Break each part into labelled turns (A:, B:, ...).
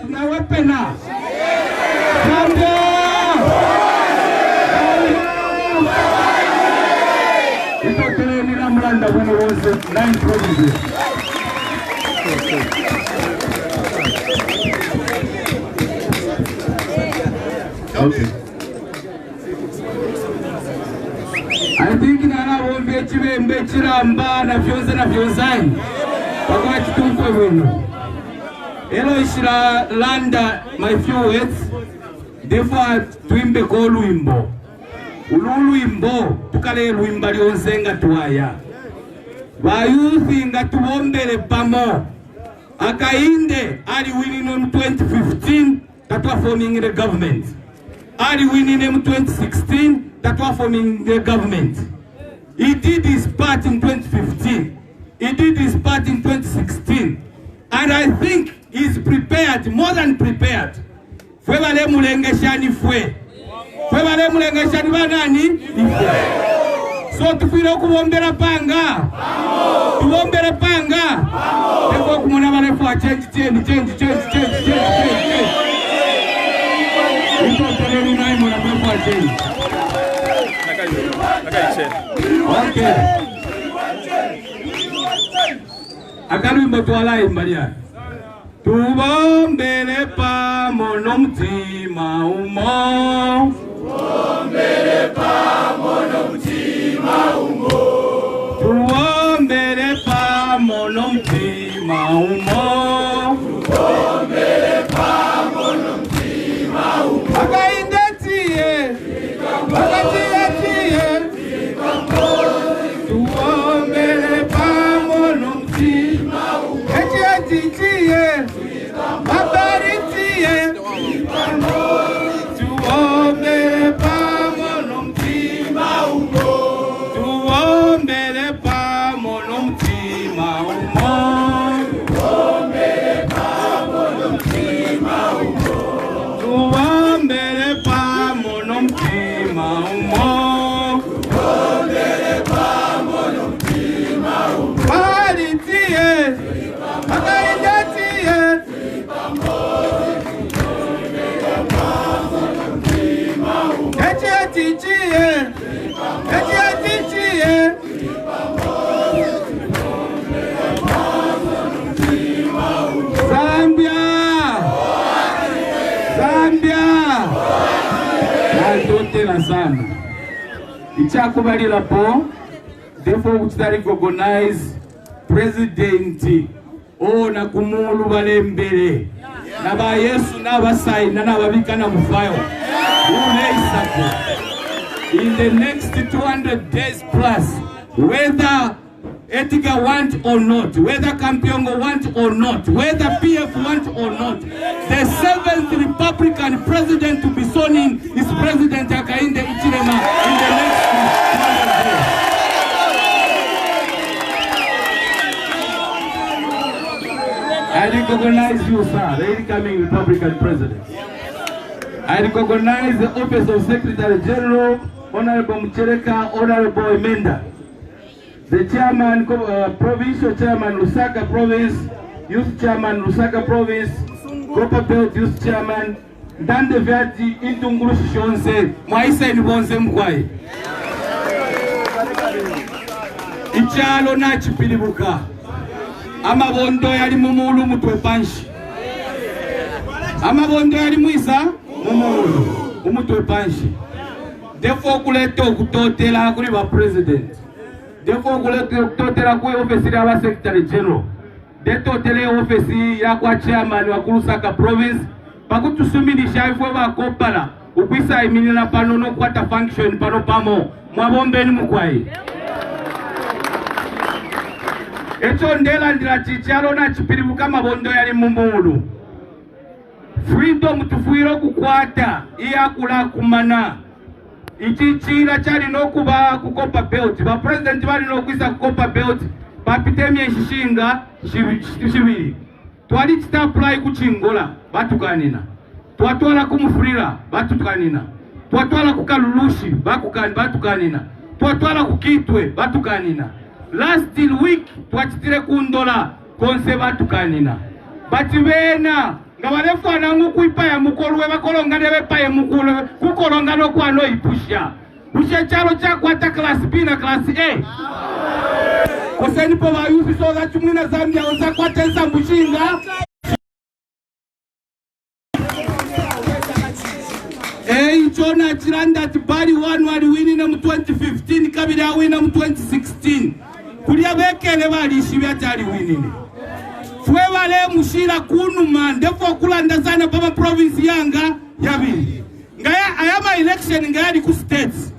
A: na wepena. Zambia! Ito kile nila mlanda when it was 9 provinces. Okay. I think nana wombechiwe mbechira mbana fyonze na fyonzani. Pakwa chitumfwe wenu. Elo ishira landa my few words. Therefore tuimbe ko luimbo. Uluimbo tukale luimba lyonsenga tuwaya. Bayuthi nga tubombele pamo. Akainde ali winning in 2015 that was forming the government. Ali winning in 2016 that was forming the government. He did his part in 2015. He did his part in 2016. And I think he's prepared, more than prepared. Fwe wale mulengeshani fwe. Fwe wale mulengeshani banani? Ifwe. So tufile kubombera panga. Tubombere panga. Teko kumuna wale fwa change. Ito teleni nai muna fwa change. Okay. Akalu imbo tuwala imbalia. Tubombele pa mono mtima umo. Tubombele pa mono mtima umo. Tubombele pa mono mtima umo. Tubombele pa mono mtima umo. Akaindetie. Akaindetie. Tubombele pa mono mtima umo. Etietitie. Babaritie. Tuombele pa mono mtima umo. Tuombele pa mono mtima umo. Tuombele pa mono mtima umo. Tuombele pa mono mtima umo. Tuombele pa mono mtima umo. Babaritie. Babaritie. Zambia sana ichakubalira po therefore kutari recognize president ona kumulu balembere naba Yesu nabasayina nababikana mufayo in the next 200 days plus, whether Edgar want or not, whether Kampiongo want or not, whether PF want or not, the 7th Republican president to be sworn in is President Hakainde Hichilema in the next 200 days. I recognize you, sir, the incoming Republican president. I recognize the office of Secretary General, Honorable Mchereka, Honorable Emenda, the Chairman, Provincial Chairman, Lusaka Province, Youth Chairman, Lusaka Province, Copper Belt Youth Chairman, Dande Vyati, Intunguru Shonse, Mwaisa Nibonse Mkwai. Ichalo na chipilibuka. Amabondo yali mumulu mutwe panshi. Amabondo yali muisa mumulu umutwe panshi. Therefore kuleto kutotela kuri ba president. Therefore kuleto kutotela kuri ofisi ya secretary general. Detotele ofisi ya kwa chairman wa Lusaka province. Pakutusuminisha ifwe ba kopala. Ukwisa iminina pano no kwata function pano pamo. Mwabombe ni mkwai. Echo ndela ndila chichalo na chipiribuka mabondo yali mumulu. Freedom tufuiro kukwata iya kula kumana. Ichichira chali no kuba kukopa belt. Ba president bali no kwisa kukopa belt. Papitemye shishinga shibiri. Twali chitapply kuchingola batukanina. Twatwala kumufurira batukanina. Twatwala kukalulushi batukanina. Twatwala kukitwe batukanina. Last week twachitire kundola konse batukanina. Batibena Ngabalefu anangu kuipa ya mukolwe bakolonga ne bepa ya mukolwe kukolonga no kwano ipusha. Ushe chalo cha kwata class B na class A. Koseni po bayuzi so za chumina Zambia onza kwata nsa mbushinga. Chona chiranda tibali wanu wali wini na mu 2015 kabili ya wina mu 2016. Kulia bekele wali ishibia tali winine. Fwe wale mushira kunu mandefo kulanda sana pama province yanga yabili. Ngaya ayama election ngaya di ku states.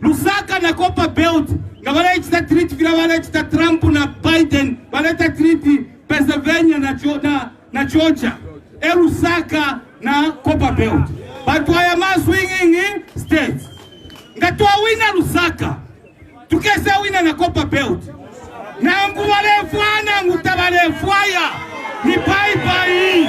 A: Lusaka na Copper Belt. Nga wale ichita treat vila wale ichita Trump na Biden. Wale ichita treat Pennsylvania na Georgia. Lusaka na Copper Belt. But why am I swinging in states? Nga tuwa wina Lusaka. Tukese wina na Copper Belt. Na ngu wale fwana ngu tabale fwaya. Ni pai pai.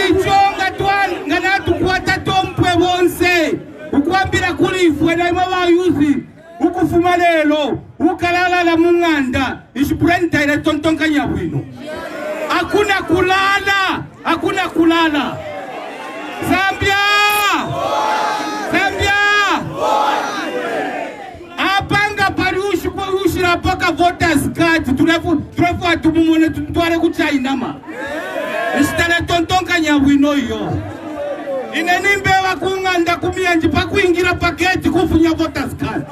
A: Chonga tuwa nga natu kwa tatompwe wonse. Ukuambira kulifu ena ima wa yuzi. Ukufuma lelo. Ukalala la munganda. Ishipurenta ile tontonka nyabwino. Hakuna kulala. Hakuna kulala. Zambia! Zambia! Apanga pariushi kwa ushi na paka voters card. Turefu atumumone tutuare kuchainama. Isitale tontonka nyabwino yo. Inenimbe wakunganda kumianji pakuingira paketi kufunya voters card.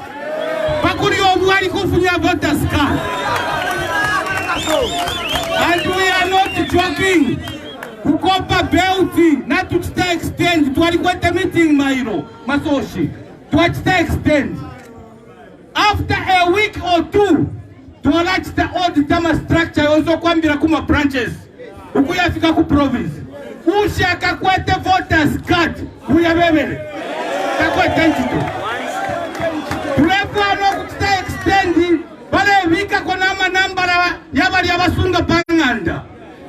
A: Pakuri obuari kufunya voters card. And we are not joking. Copper Belt, not to extend. To a meeting, Mairo, Masoshi. To extend. After a week or two, to watch the old Tama structure, also Kwambira Kuma branches. Ukuyafika ku province. Ushaka kwete voters card. Uyabebele. Kakwete entito. Tulefu ano kuchita extend. Bale vika konama nambara yabali yabasunga panganda.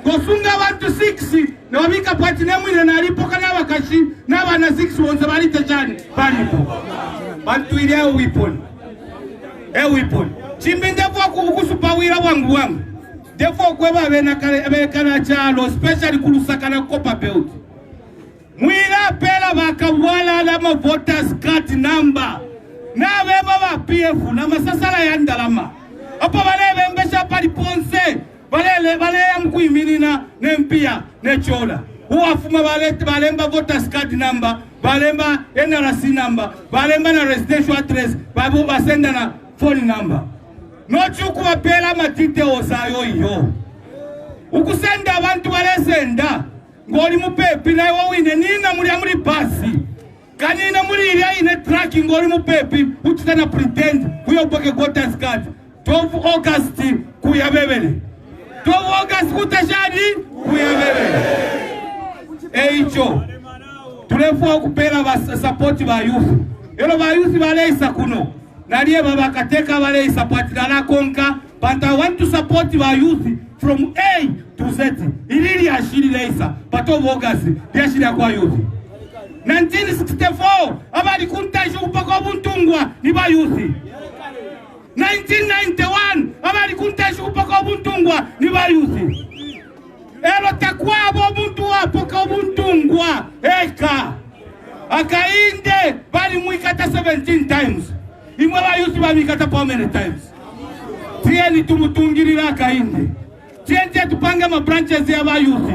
A: Gosunga abantu 6 na wabika platinum ile nalipo kana wakashi na bana 6 wonse bali tejani balipo. Bantu ile weapon. Weapon. Chimbinde kwa kusupawira wangu. Defo kweba bena chalo especially kulusaka na Copper Belt. Mwila pela bakabwala la voters card number. Na beba ba PF na masasala ya ndalama. Apo bale bembesha pali ponse. Bale ya mkuiminina nempia nechola. Uwafuma balemba voters card number, balemba NRC number, balemba na residential address, babu basenda na phone number. Nochuku wapela matite osayo iyo. Ukusenda abantu balesenda. Ngoli mupepi na iwa wine nina muri pasi. Kanina muri ilia ine tracking ngoli mupepi. Uchitana pretend kuyoboke voters card. 12 August kuyabebele. 12 August kutashadi kuyabebele. Eicho. Tulefu kupela support ba youth. Elo ba youth bale isa kuno. Naliye baba kateka bale support na konka. But I want to support ba youth from A to Z. Ilili ashiri leisa. But 12 August ashiri kwa youth. 1964 abali kuntashu upako buntungwa ni ba youth. 1991 abali kuntashu upako buntungwa ni ba youth. Elo takwabo buntu wapo ka buntungwa eka. Akainde bali muikata 17 times. Imwe ba youth ba mikata how many times? Tieni tumutungirira akainde. Tienti tupanga ma branches ya ba youth.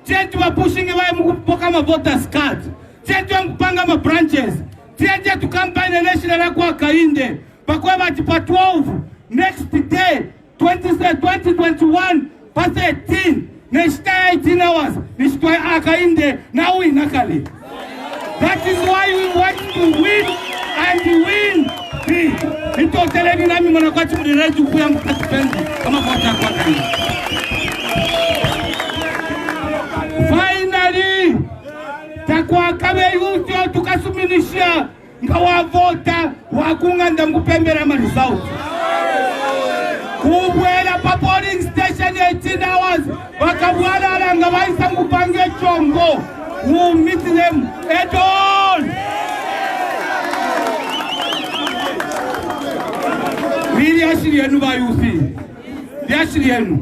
A: Tienti wa pushing ba mukupoka ma voters card. Tienti kupanga ma branches. Tienti tu campaign election la kwa akainde. Pakwa bati pa 12 next day 2021 pa 13 next 18 hours nishitwa akainde na uinakali. That is why we want to win and win big. Ito teleni nami mwana kwa chumuli reju kuya mkatipendi kama kwa chakwa kani. Finally, takwa kame yuto tukasuminisha nga wavota wakunganda mkupembera result. Kubwela pa polling station 18 hours wakabwala alanga waisa mkupange chongo. Who meet them at all. Really ashiri enu ba yuthi. liashiri yenu.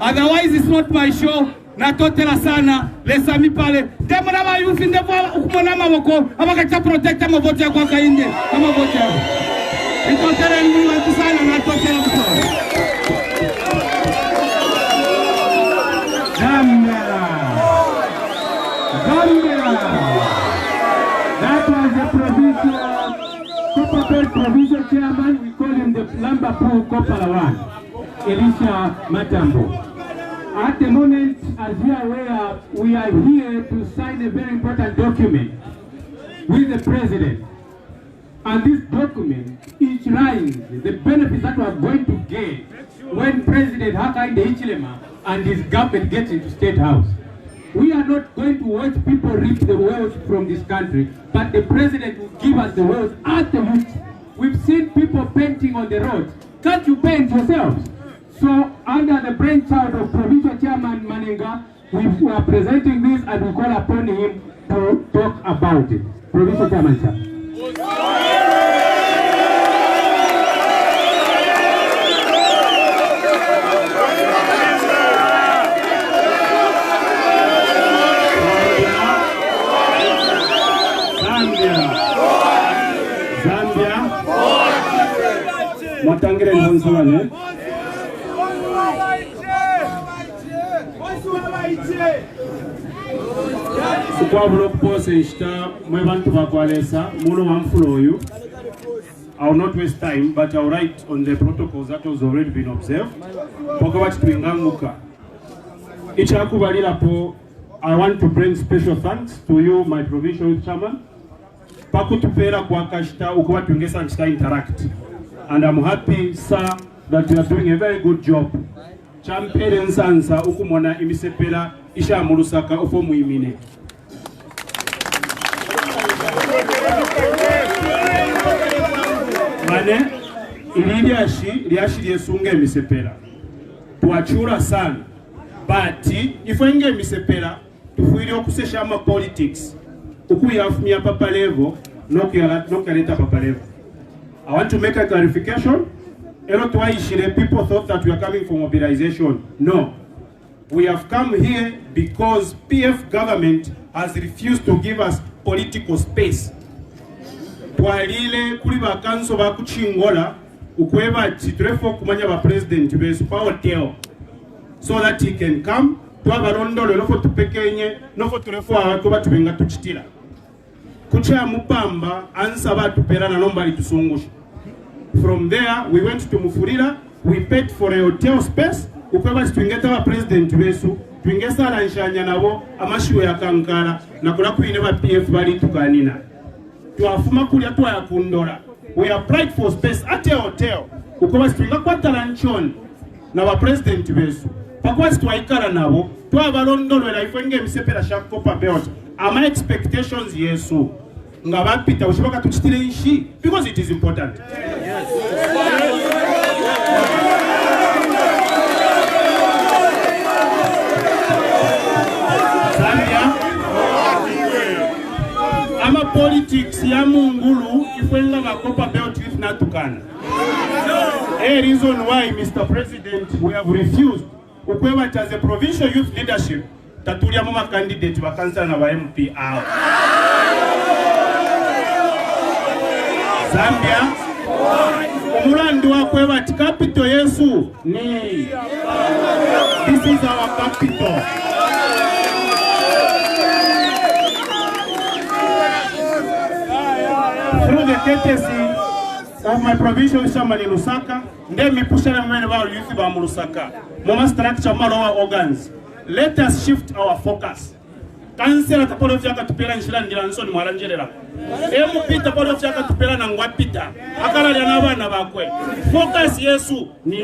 A: Otherwise it's not my show. Natotela sana lesami pale demo na bayufi ndevo ukumona maboko abakacha protect amavote ya kwa kainde amavote yao itotela ni watu sana natotela kutoa Zambia. That was the provincial chairman. We call him the Lambapu Kopalawan, Elisha Matambo. At the moment, as we are aware, we are here to sign a very important document with the president. And this document, each line, the benefits that we are going to get when President Hakainde Hichilema and his government gets into State House. We are not going to watch people reap the wealth from this country, but the president will give us the wealth at the root. We've seen people painting on the roads. Can't you paint yourselves? So, under the brainchild of Provincial Chairman Manenga, we are presenting this and we call upon him to talk about it. Provincial Chairman, sir. Zambia. Matangire Nonsuane. I will not waste time, but I will write on the protocols that has already been observed. I want to bring special thanks to you, my provincial youth chairman. Interact. And I'm happy, sir, that you are doing a very good job. Champion Sansa ukumona imisepela isha murusaka ofo muimine. Mane iliashi liesunge imisepela. Tuachura sana. Bati ifenge imisepela tufuili okusesha ama politics. Ukuyafumia papa level nokaleta papa level. I want to make a clarification. People thought that we are coming for mobilization. No. We have come here because PF government has refused to give us political space. Twalile kuli bakanso bakuchingola ukweba chitrefu kumanya ba president besu pa hotel so that he can come twabalondolo lofo tupekenye nofo turefu abantu batubenga tuchitira kucha mupamba ansa batu perana nombali tusungusha. From there, we went to Mufurira. We paid for a hotel space. Ukweba situingeta wa president wesu. Tuingesa la nshanya nabo. Amashiwe ya kankara. Na kula kuineva PF bali tukanina. Tuafuma kulia tuwa ya kundora. We applied for space at a hotel. Ukweba situinga kwa talanchon. Na wa president wesu. Pakwa situwaikara nabo. Tuwa balondolo la ifwenge msepela shakopa beota. Ama expectations yesu. Ngabapita ushibaka tuchitile ishi. Because it is important. Yes. Zambia. Ama politics ya mungulu ifwenga makopa belt with natukana. A reason why, Mr. President, we have refused ukweba as a provincial youth leadership tatulia mama candidate wa kansala na wa MP out. Zambia. Umulandu wa kweba capital yesu ni. This is our capital. Through the courtesy of my provincial chairman in Lusaka, then me push them when about youth ba Lusaka. Mama structure malowa organs. Let us shift our focus. Kansela tapolo fyaka tupela nshila ndilansoni mwalanjelela. MP tapolo fyaka tupela na ngwapita. Akala lyana bana bakwe. Focus yesu ni.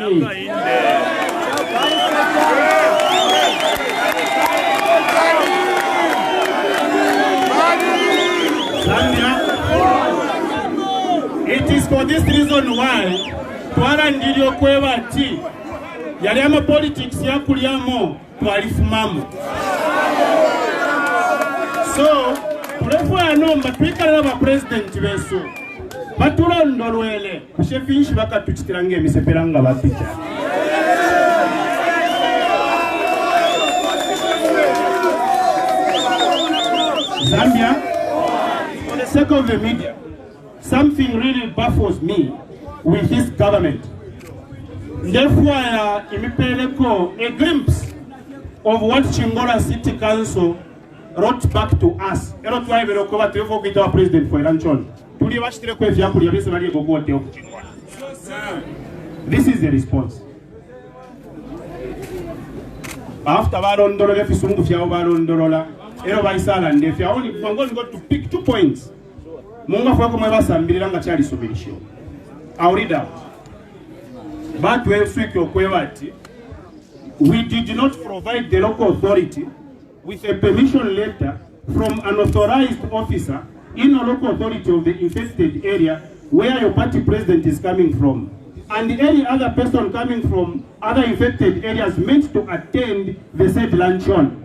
A: It is for this reason why twala ndilio kweba ti yali ama politics ya kuliamo twalifumamo. So, tulefuwa nomba twikala ba president besu batulondolwele kushefinshi baka tuchitirange misepelanga bapita.
B: Zambia, for the sake of the media, something really baffles me with this government. Therefore, a glimpse of what Chingola City Council wrote back to us. Our president for Elanchon. This is the response. After Barondorola, I'm going to pick 2 points. I'll read out. But we did not provide the local authority with a permission letter from an authorized officer in a local authority of the infested area where your party president is coming from, and any other person coming from other infected areas meant to attend the said luncheon.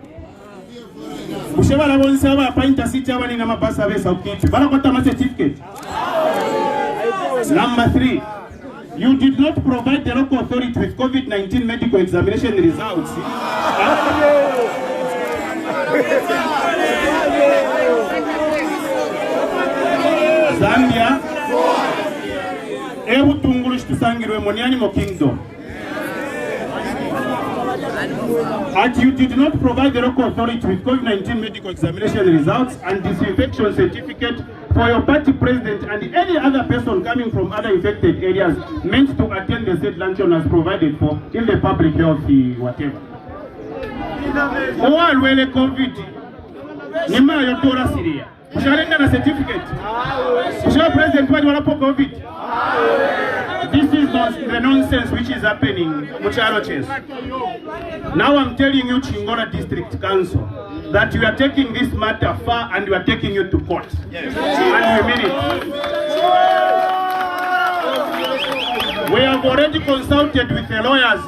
B: Number 3, you did not provide the local authority with COVID-19 medical examination results. Zambia, kingdom. You did not provide the local authority with COVID-19 medical examination results and disinfection certificate for your party president and any other person coming from other infected areas meant to attend the said luncheon as provided for in the public health whatever. COVID. Na certificate. President COVID. This is the nonsense which is happening. Now I'm telling you, Chingola District Council, that you are taking this matter far and you are taking it to court. Yes. And we mean it. We have already consulted with the lawyers.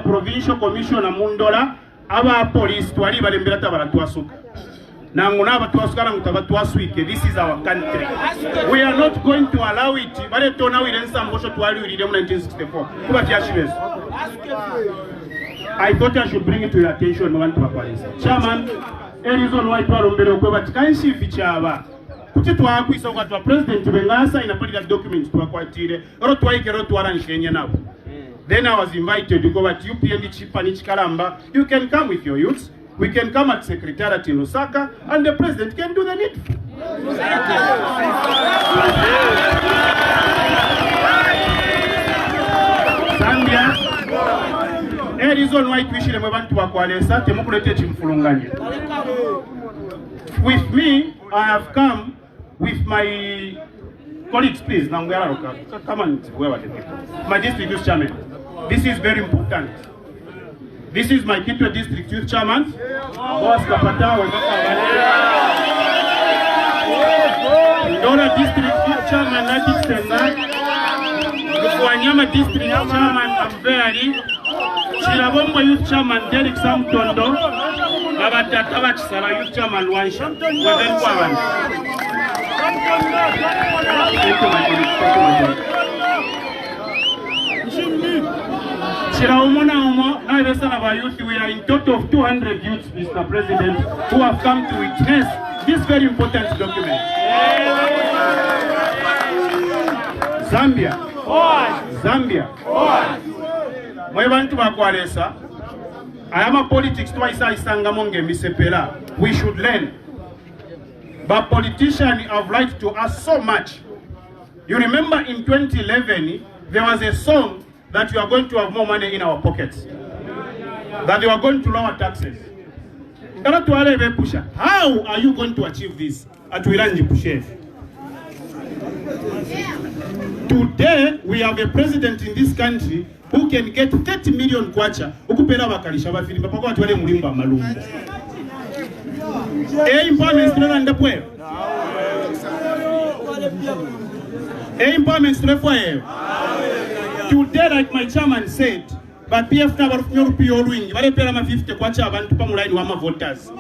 B: Provincial Commissioner Mundola, our police, this is our country. We are not going to allow it. I thought I should bring it to your attention. Chairman, a reason why president then I was invited to go at UPND Chipani Chikalamba. You can come with your youths. We can come at Secretariat in Lusaka, and the president can do the needful. Zambia, a reason why we should want to acquire with me, I have come with my colleagues, please. Now we are come on, my district youth chairman. This is very important. This is my Kitwe district youth chairman. Boss Kapata, Ndora district youth chairman, Nadik Senga. Wanyama district youth chairman, Amberi. Chirabombo youth chairman, Derek Samtondo. Babatatawa Chisara youth chairman, Wansha. Thank you, my colleague. We are in total of 200 youths, Mr. President, who have come to witness this very important document. Zambia. Zambia. I am a politics twice I sang among Misepela. We should learn. But politicians have lied to us so much. You remember in 2011, there was a song that we are going to have more money in our pockets, that we are going to lower taxes. How are you going to achieve this at Wiranji Pushev? Today, we have a president in this country who can get 30 million kwacha. Today, like my chairman said, but PF voters.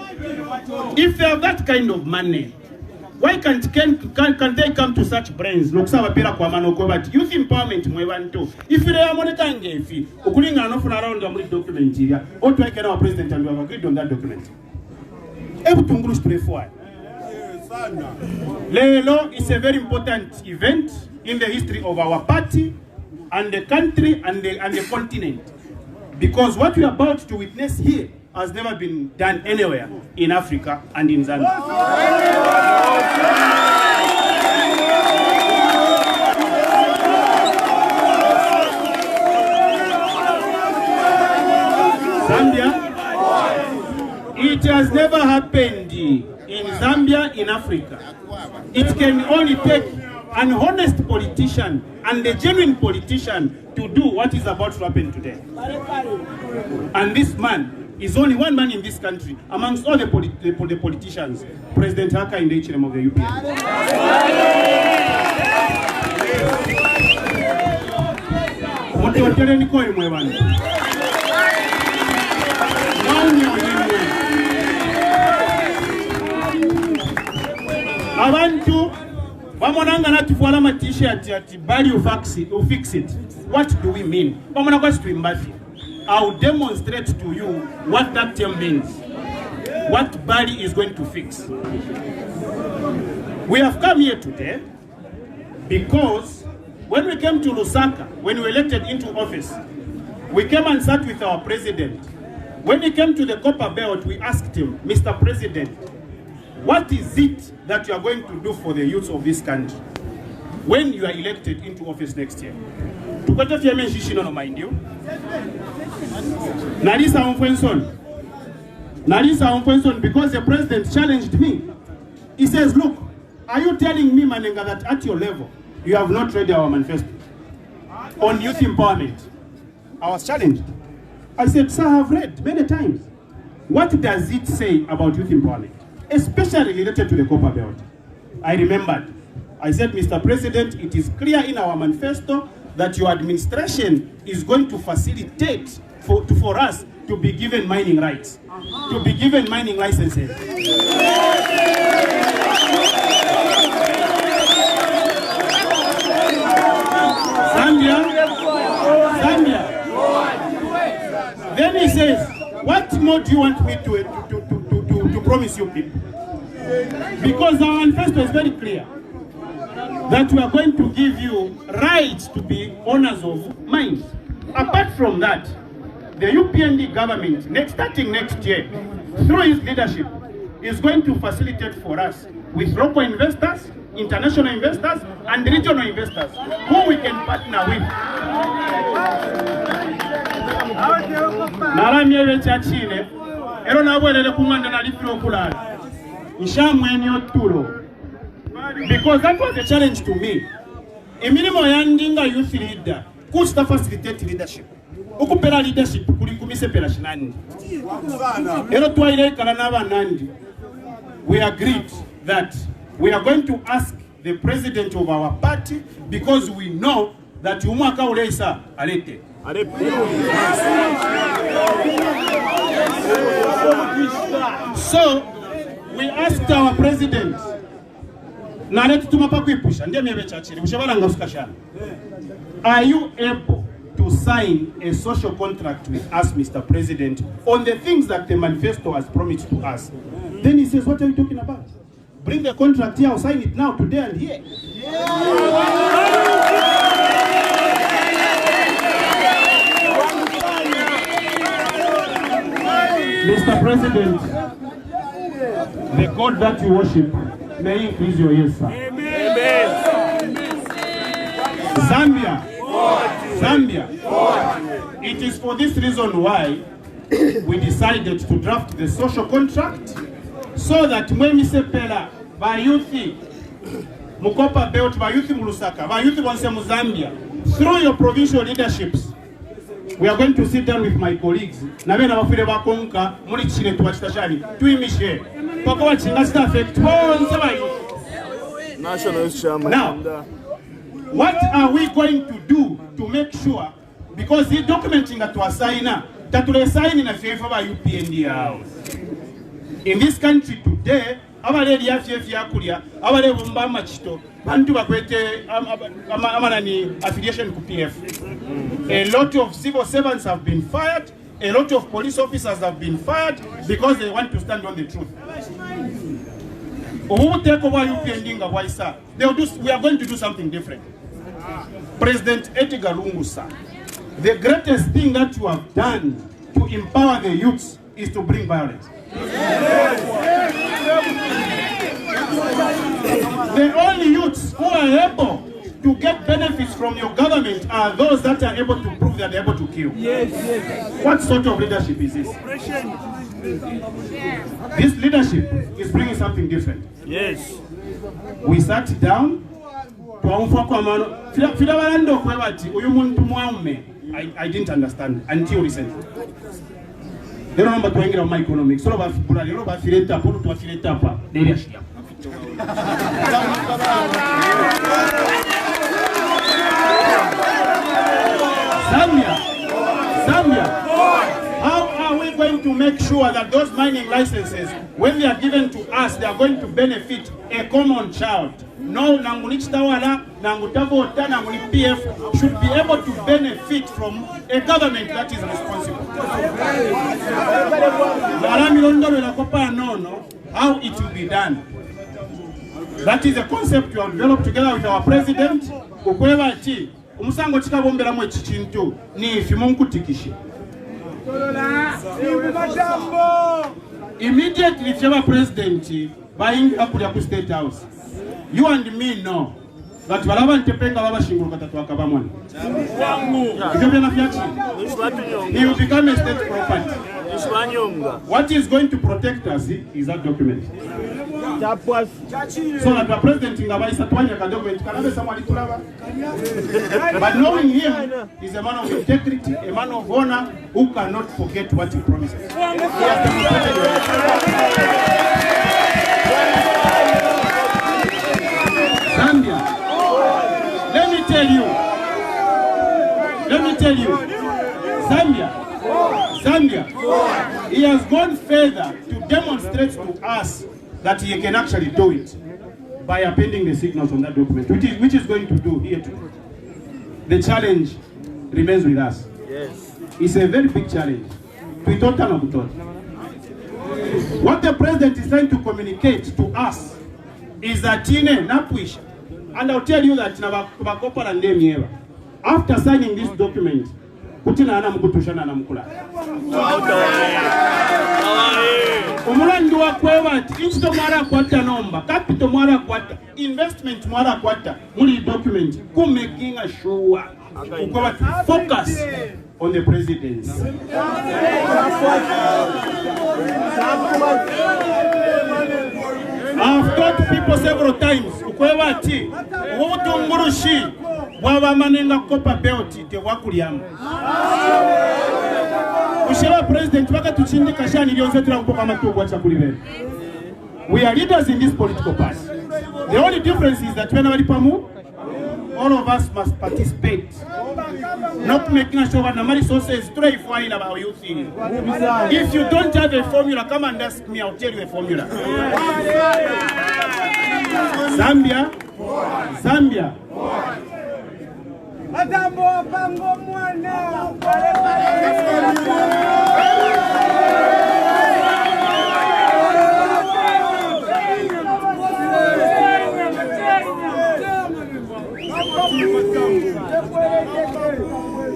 B: If they have that kind of money, why can't they come to such brains? Youth empowerment, if they are monitoring, document, or to our president, and we have agreed on that document. ebutungulu situlefuayo. Lelo is a very important event in the history of our party and the country and the continent, because what we are about to witness here has never been done anywhere in Africa and in Zambia. Zambia, it has never happened in Zambia, in Africa. It can only take an honest politician and a genuine politician to do what is about to happen today. And this man is only one man in this country amongst all the politicians, President Haka in the HLM of the UPN. Abantu bamonanga natufuala ma t-shirt ati Bali you fix it. What do we mean? Bamona kwasi tuimbafi. I'll demonstrate to you what that term means. What Bali is going to fix. We have come here today because when we came to Lusaka, when we were elected into office, we came and sat with our president. When he came to the Copper Belt, we asked him, Mr. President, what is it that you are going to do for the youth of this country when you are elected into office next year? Mind you. Narisa Onfwenson, because the president challenged me. He says, look, are you telling me, Manenga, that at your level, you have not read our manifesto on youth empowerment? I was challenged. I said, sir, I have read many times. What does it say about youth empowerment? Especially related to the Copper Belt. I remembered. I said, Mr. President, it is clear in our manifesto that your administration is going to facilitate for us to be given mining rights, to be given mining licenses. Zambia. Then he says, what more do you want me to promise you people? Because our manifesto is very clear that we are going to give you rights to be owners of mines. Apart from that, the UPND government, starting next year, through its leadership, is going to facilitate for us with local investors, international investors, and regional investors who we can partner with. Because that was a challenge to me. Emirimo yandinga youth leader, who start facilitate leadership. Ukupera leadership kulikumise pera shinandi. Ero twaile karanava nandi. We agreed that we are going to ask the president of our party because we know that umwaka uleisa alete. So we asked our president, are you able to sign a social contract with us, Mr. President, on the things that the manifesto has promised to us? Then he says, what are you talking about? Bring the contract here, I'll sign it now, today and here. Mr. President, the God that you worship may increase your ears, sir. Amen. Zambia. It is for this reason why we decided to draft the social contract so that when we say Pela, Bayuthi, Mukopa Belt, Bayuthi Mulusaka, Bayuthi Wansemu Zambia, through your provincial leaderships, we are going to sit down with my colleagues. National Now, what are we going to do to make sure, because the documenting that was signed, that we sign in a favor of UPND house. In this country today, our lady Yakulia, our Bumba Machito, Bantu Bakwete, Amanani affiliation to PF. A lot of civil servants have been fired, a lot of police officers have been fired because they want to stand on the truth. Who will take over UPND why, sir? We are going to do something different. President Edgar Lungu, sir, the greatest thing that you have done to empower the youths is to bring violence. The only youths who are able to get benefits from your government are those that are able to prove that they're able to kill. What sort of leadership is this? This leadership is bringing something different.
C: Yes.
B: We sat down. I didn't understand until recently. They don't know about my economics. So about Zambia. How are we going to make sure that those mining licenses, when they are given to us, they are going to benefit a common child? No, Nanguni Chitawala, Nangutavota, Nanguni PF should be able to benefit from a government that is responsible. How it will be done. That is a concept we have developed together with our president. Umusango chikabombera mwe chichintu ni ifimunkutikishe. Immediately if you are president buying up to State House, you and me know that balaba ntepenga baba shingulu katatu akabamwana. He will become a state property. What is going to protect us is that document. So that the president in Gabaisa document but knowing him, he's a man of integrity, a man of honor who cannot forget what he promises. Zambia, let me tell you, Zambia, he has gone further to demonstrate to us that he can actually do it by appending the signals on that document, which is going to do here too. The challenge remains with us.
C: Yes.
B: It's a very big challenge. What the president is trying to communicate to us is that and I'll tell you that after signing this document, Umulandu wa kwewati, inchito mwara kwata nomba, capital mwara kwata, investment mwara kwata, muli document, making sure ukwewati focus on the presidency. I've told people several times, ukwewati, uwoto ngurushi, wawa manenga kopa beoti, te wakuliamu. President, we are leaders in this political party. The only difference is that when all of us must participate. Not making sure that the resources stray fine about you. If you don't have a formula, come and ask me, I'll tell you a formula. Zambia.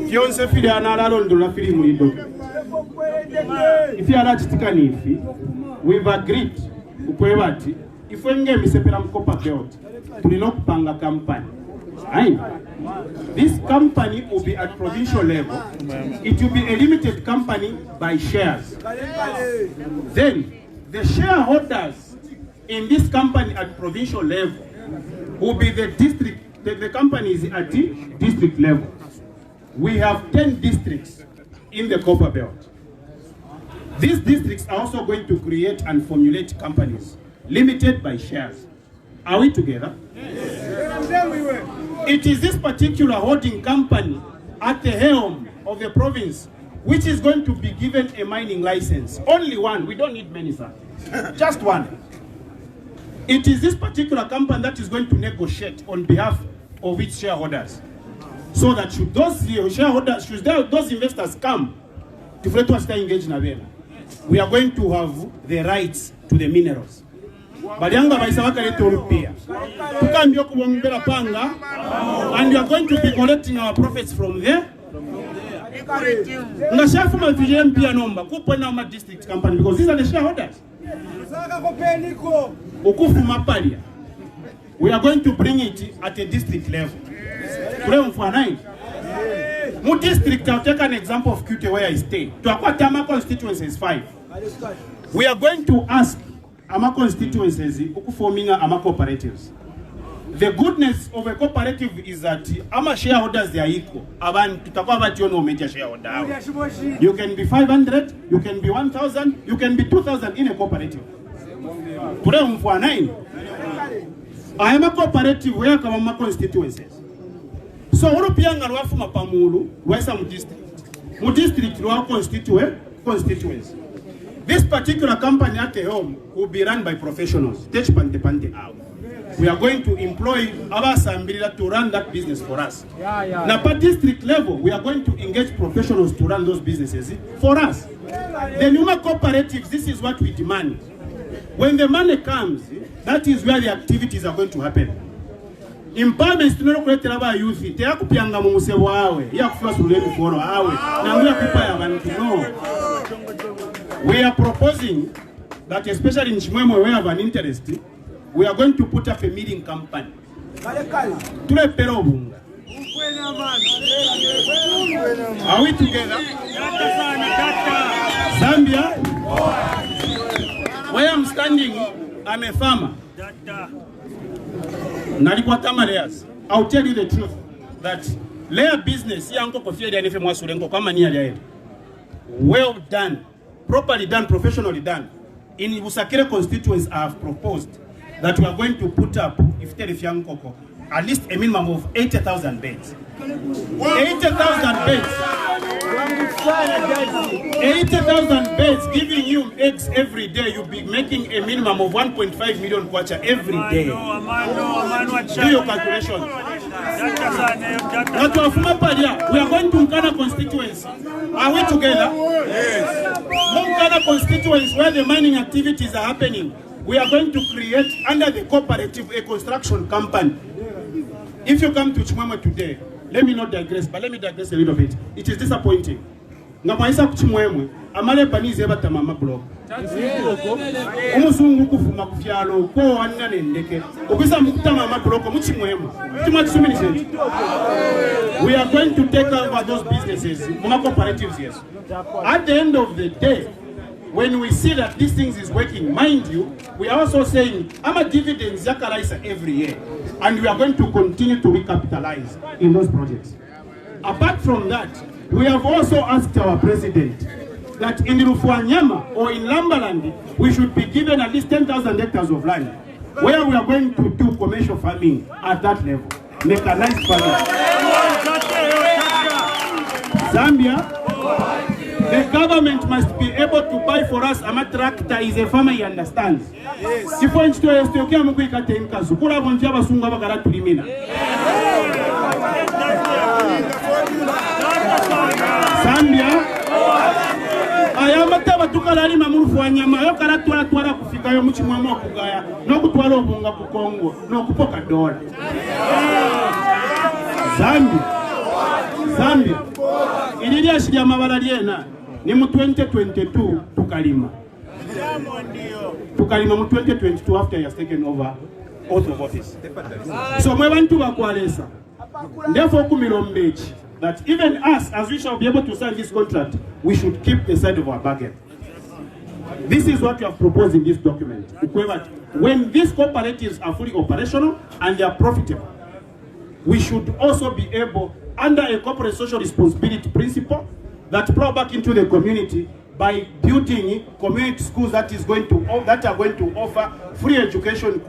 B: Fionse fili analalondo la fili muido. If you are not tikanifi, we've agreed ukwewati ifwenge misepela mkopa belt tulinokupanga company. This company will be at provincial level. It will be a limited company by shares. Then the shareholders in this company at provincial level will be the district. The company is at the district level. We have 10 districts in the Copper Belt. These districts are also going to create and formulate companies limited by shares. Are we together? Yes. It is this particular holding company at the helm of the province which is going to be given a mining license. Only one. We don't need many, sir. Just one. It is this particular company that is going to negotiate on behalf of its shareholders. So that should those shareholders, should those investors come we are going to have the rights to the minerals. Balianga baisa bakaleta olupia. Tukambyo kubombera panga, and we are going to be collecting our profits from there. Ngashafuma VMP nomba kupona ma district company because these are the shareholders. Ukufuma palia. We are going to bring it at a district level. Mu district, I'll take an example of Kute where I stay. To Akwatama constituency is 5. We are going to ask Ama constituencies forming Ama cooperatives. The goodness of a cooperative is that Ama shareholders they are equal. Major shareholder. You can be 500, you can be 1,000, you can be 2,000 in a cooperative. I am a cooperative where I come constituencies. So Urupianga Rwafuma Pamulu, where some district. Mu district Rwa constituency. This particular company at home will be run by professionals. We are going to employ our Sambila to run that business for us. Now, at district level, we are going to engage professionals to run those businesses for us. The Numa cooperatives, this is what we demand. When the money comes, that is where the activities are going to happen. Empowerment to not create our youth. They are kupianga mumusebo awe. Ya kufiwa sulemi foro awe. Na nguya kupa ya bantu no. We are proposing that, especially in Chimwemwe, where we have an interest, we are going to put up a milling company. Are we together? Zambia, where I'm standing, I'm a farmer. I'll tell you the truth that layer business, well done. Properly done, professionally done. In Busakere constituents, I have proposed that we are going to put up, if there is young cocoa, at least a minimum of 80,000 beds. 80,000 beds. 80,000 beds, giving you eggs every day, you'll be making a minimum of 1.5 million kwacha every day. Do your calculations. We are going to Mkana constituency. Are we together? Yes. Mkana constituency, where the mining activities are happening, we are going to create under the cooperative a construction company. If you come to Chimwemwe today, let me not digress, but let me digress a little bit. It is disappointing. Ngamaisa kuchimwemwe amale panize batamama block. Umusungu kufuma kufyalo ko wanna ndeke. Okisa mukutama block mu chimwemwe. We are going to take over those businesses, more cooperatives, yes. At the end of the day, when we see that these things is working, mind you, we are also saying I'm a dividends yakalaisa every year, and we are going to continue to recapitalize in those projects. Apart from that, we have also asked our president that in Rufwanyama or in Lambaland, we should be given at least 10,000 hectares of land where we are going to do commercial farming at that level. Mechanized farming. Zambia, the government must be able to buy for us a tractor. Is a farmer, he understands. If we to Ethiopia, we can take us. Kura bonja basunga bagara tulimina. Zambia, ayamata batukala lima Rufwanyama yo kala twala kufika yo muchimwamo kugaya no kutwala obunga ku Kongo no kupoka dola. Zambia ililia shija mabala liena ni mu 2022 tukalima mu 2022 after he has taken over oath of office. So mwe bantu bakwalesa therefore kumilombechi that even us, as we shall be able to sign this contract, we should keep the side of our bargain. This is what we have proposed in this document. When these cooperatives are fully operational and they are profitable, we should also be able, under a corporate social responsibility principle, that plow back into the community by building community schools that are going to offer free education.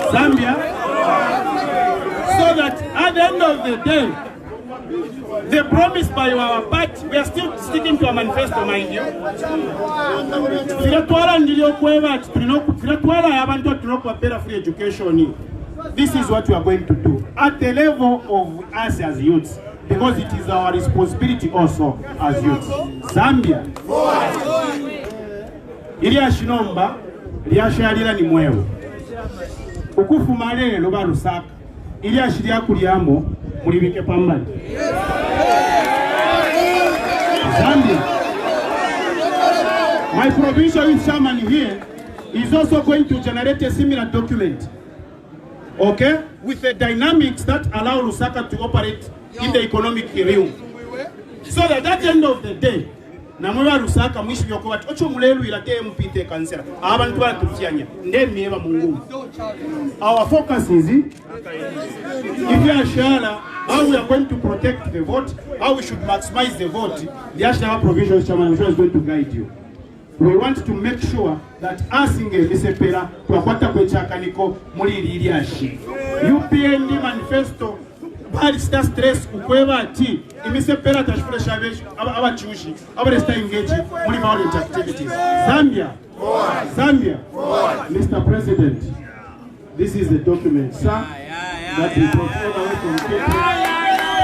B: Zambia, so that at the end of the day, the promise by our part, we are still sticking to a manifesto, mind you. Free education. this is what we are going to do at the level of us as youths, because it is our responsibility also as youths. Zambia Ilia Shinomba lyashalira ni mwewe ukufuma lero ba Lusaka Ilia shiria kuliamo mulibike pambani. Zambia, my provincial youth chairman here is also going to generate a similar document, okay, with the dynamics that allow Lusaka to operate in the economic realm, so that at the end of the day, namwe Lusaka mwishi byoko bati ocho mulelu ilate mpite kansera abantu batufyanya ndemi eba mungu. Our focus is if you are shala how we are going to protect the vote, how we should maximize the vote. The Ashara Provincial Chairman is going to guide you. We want to make sure that asinge misepera twakwata kwechakaniko muri liliashi UPND manifesto bali sta stress ukweba ati imisepera tashfura shabesh abachushi abaresta engage muri violent activities. Zambia, Mr. President, this is the document, sir, that we propose away from people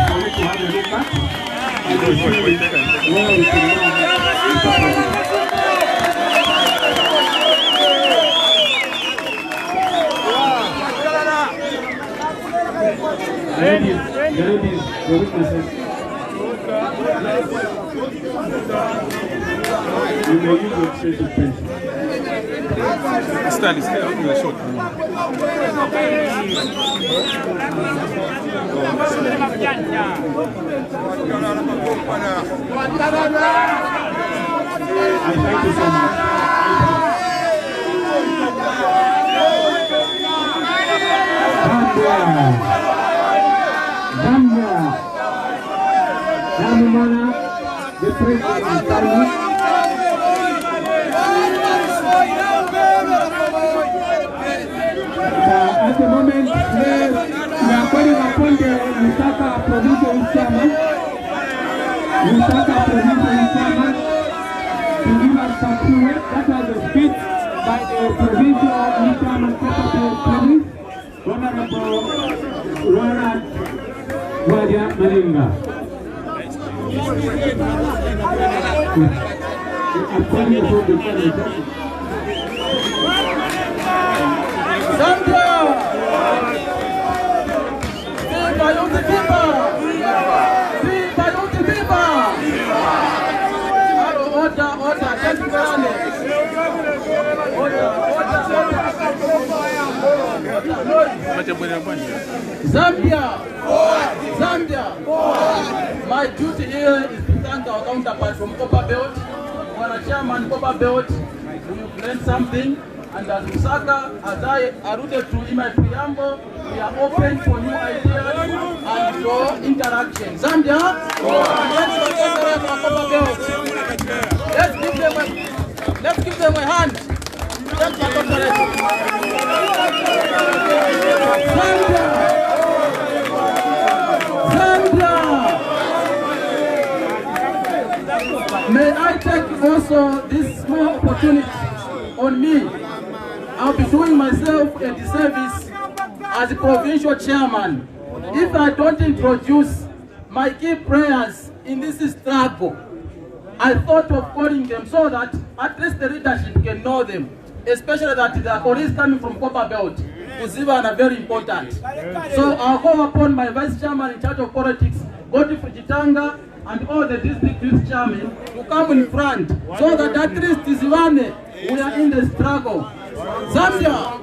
B: for you to have a look at and to see where we can Ladies, the witnesses. You may use your excessive pension.
C: Stand, stay up in the short.
B: I thank you so much. Zambia, the president is coming. At the moment, we are calling upon the Lusaka Provincial Chairman, to give us some clue. That was a speech by the Provincial Chairman Province, Honorable Ronald Wadia Malinga.
D: Zambia! Viva Youth Viva! Viva Youth Viva! Order, Zambia! My duty here is to thank our counterpart from Copper Belt. Our chairman Copper Belt, we've learned something. And as Lusaka, as I alluded to in my preamble, we are open for new ideas and for interaction. Zambia, let's give them a hand. Zambia. May I take also this small opportunity on me. I'll be doing myself a disservice as a provincial chairman if I don't introduce my key players in this struggle. I thought of calling them so that at least the leadership can know them, especially that the colleagues coming from Copper Belt. Kuziba are very important. So I'll call upon my vice chairman in charge of politics, Godfrey Chitanga, and all the district youth chairmen to come in front so that at least Zivane, we are in the struggle. Zambia!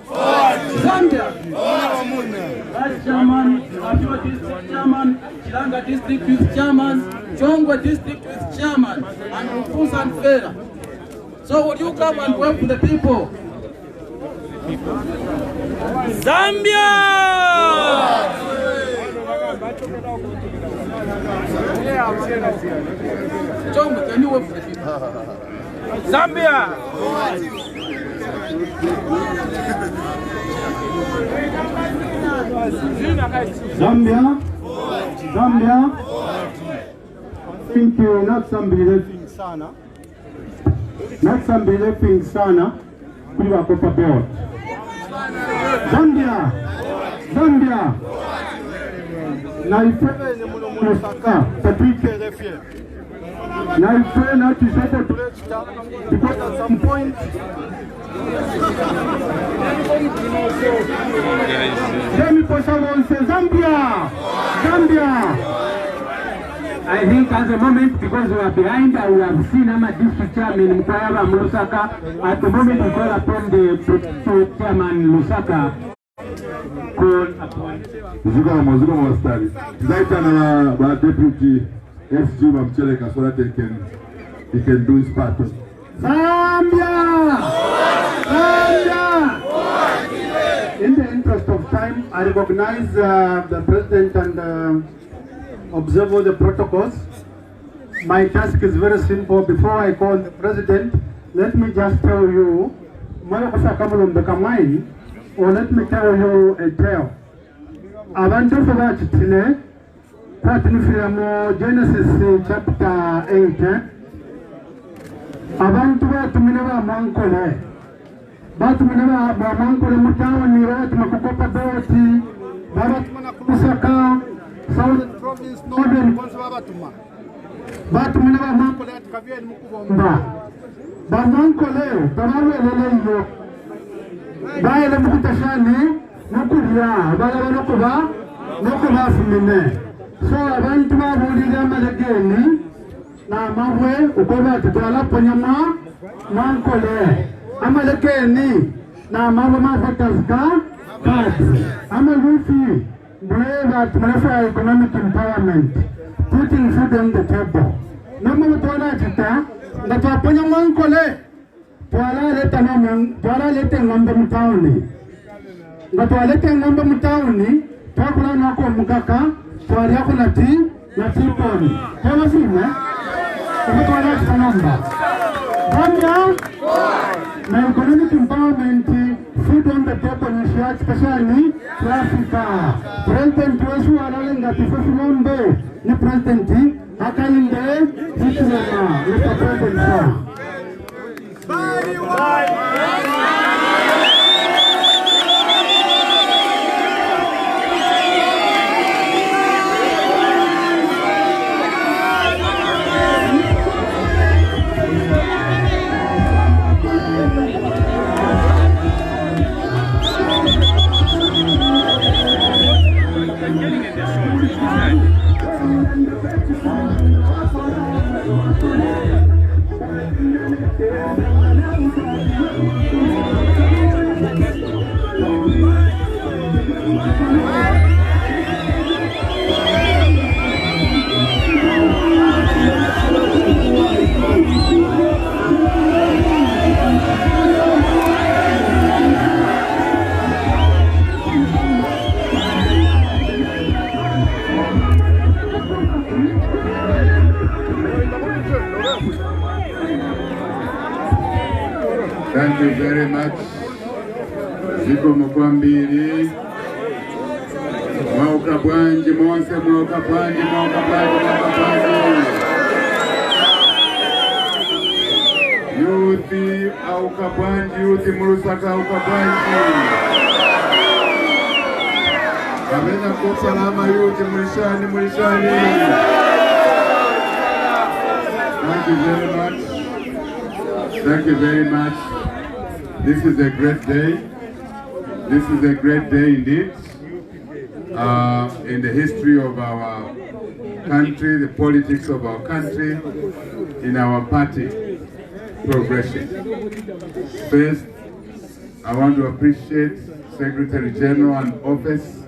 D: Vice chairman, Apio district chairman, Chilanga district youth chairman, Chongwe district youth chairman, and Rufus and Fera. So would you come and work with the people? Zambia! Chongwe, can you work with the people? Zambia!
B: Zambia. I think not somebody left sana kuliwa Copper Belt. Zambia.
C: Zambia. Naifanya mno Lusaka, Patrick Refie. Naifanya tisoko tuleta because at some point Demi Posavon says Zambia.
A: I think at the moment, because we are behind, we have seen our district chairman Mkwayaba Lusaka. At the moment, we call upon the provincial chairman Lusaka. Call upon.
E: Zuka Mostari. Zaitana ba deputy SG Mamcheleka so that he can do his part.
C: Zambia. In the interest of time, I recognize the president and observe all the protocols. My task is very simple. Before I call the president, let me just tell you, or let me tell you a tale. Abantu for today, Genesis chapter 8. Abantu batumina mankole. Batumina mankole mutawani watu makukopa boti. Batumina kusaka. Southern province, northern Batuma. Batuma na mankole atkavia ni mukubomba. Ba mankole, tabawe leleyo. Ba ele mukutashani, mukuria, bala nokuba fumine. So abantu babulira malageni na mabwe ukoba tutala ponyama mankole. Amalageni na mabwe mafatazka kadi. Amalufi that for economic empowerment, putting food on the table. No more to chita, that Apanya Mankole, Tuala letting number Mutauni. The toilet number Mutauni, Takula Nako Mukaka, Tuariakunati, Natiponi. Have a seen, eh? What number? My economic empowerment, food on the table, especially Africa. President Wesu Aralenga Tifofumbe, the President, Hakalinde, Hichilema, Mr. President.
E: Thank you very much. Ziko Mukwambiri. Mwauka Bwanji, Monse, Mwauka Bwanji. Youthi, Auka Bwanji, Youthi, Mulusaka, Auka Bwanji. Kamena Kopalama, Youthi, Mulishani. Thank you very much. Thank you very much. This is a great day. This is a great day indeed. In the history of our country, the politics of our country, in our party progression. First, I want to appreciate Secretary General and office,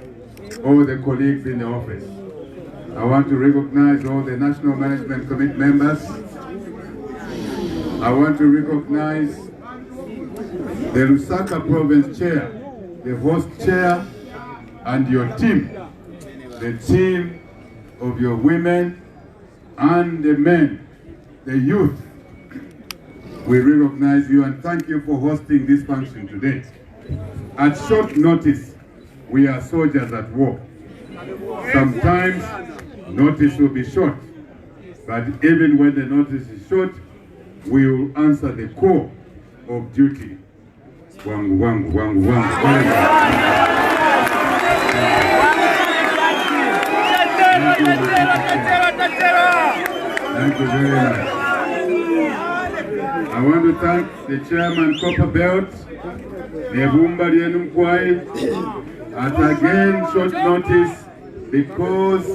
E: all the colleagues in the office. I want to recognize all the National Management Committee members. I want to recognize the Lusaka Province Chair, the host chair, and your team, the team of your women and the men, the youth. We recognize you and thank you for hosting this function today. At short notice, we are soldiers at war. Sometimes notice will be short, but even when the notice is short, we will answer the call of duty. Wangu, wangu, wangu, wangu. Thank you very much. I want to thank the chairman Copperbelt, Nebumba Lienumkwai, at again short notice because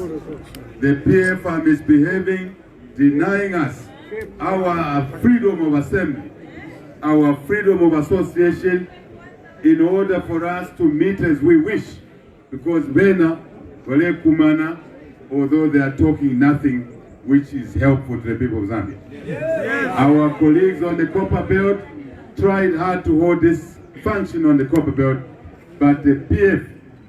E: the PF are misbehaving, denying us our freedom of assembly, our freedom of association, in order for us to meet as we wish. Because Bena, Wale Kumana, although they are talking nothing which is helpful to the people of Zambia. Our colleagues on the Copperbelt tried hard to hold this function on the Copperbelt, but the PF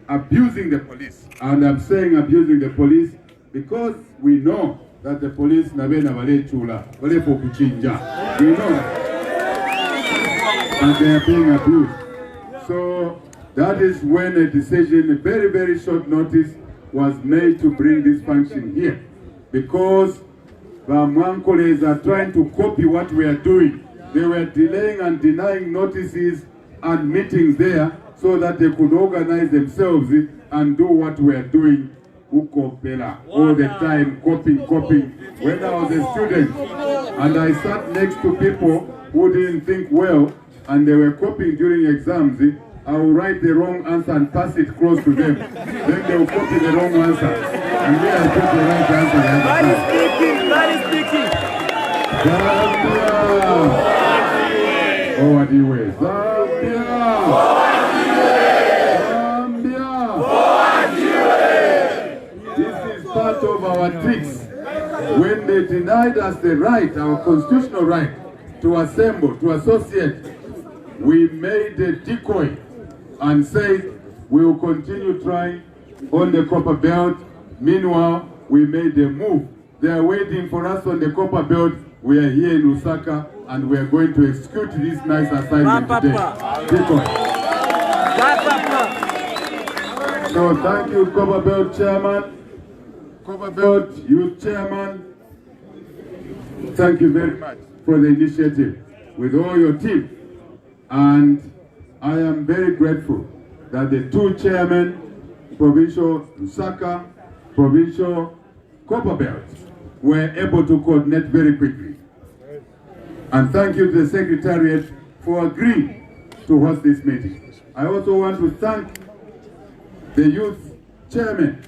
E: abusing the police. And I'm saying abusing the police because we know that the police nabena wale chula, wale pokuchinja. We know that. And they are being abused. So that is when a decision, a very, very short notice, was made to bring this function here. Because the Mwankoles are trying to copy what we are doing. They were delaying and denying notices and meetings there so that they could organize themselves and do what we are doing. All the time, copying. When I was a student and I sat next to people who didn't think well and they were copying during exams, I will write the wrong answer and pass it close to them. Then they will copy the wrong answer. And then I put the right answer.
F: God is speaking.
E: Zambia! Forward you way. Zambia! This is part of our tricks. When they denied us the right, our constitutional right, to assemble, to associate, we made a decoy and said we will continue trying on the Copperbelt. Meanwhile, we made a move. They are waiting for us on the Copperbelt. We are here in Lusaka and we are going to execute this nice assignment today. Decoy. So thank you, Copperbelt Chairman, Copperbelt Youth Chairman. Thank you very much for the initiative with all your team. And I am very grateful that the two chairmen, Provincial Lusaka, Provincial Copperbelt, were able to coordinate very quickly. And thank you to the Secretariat for agreeing to host this meeting. I also want to thank the youth chairman,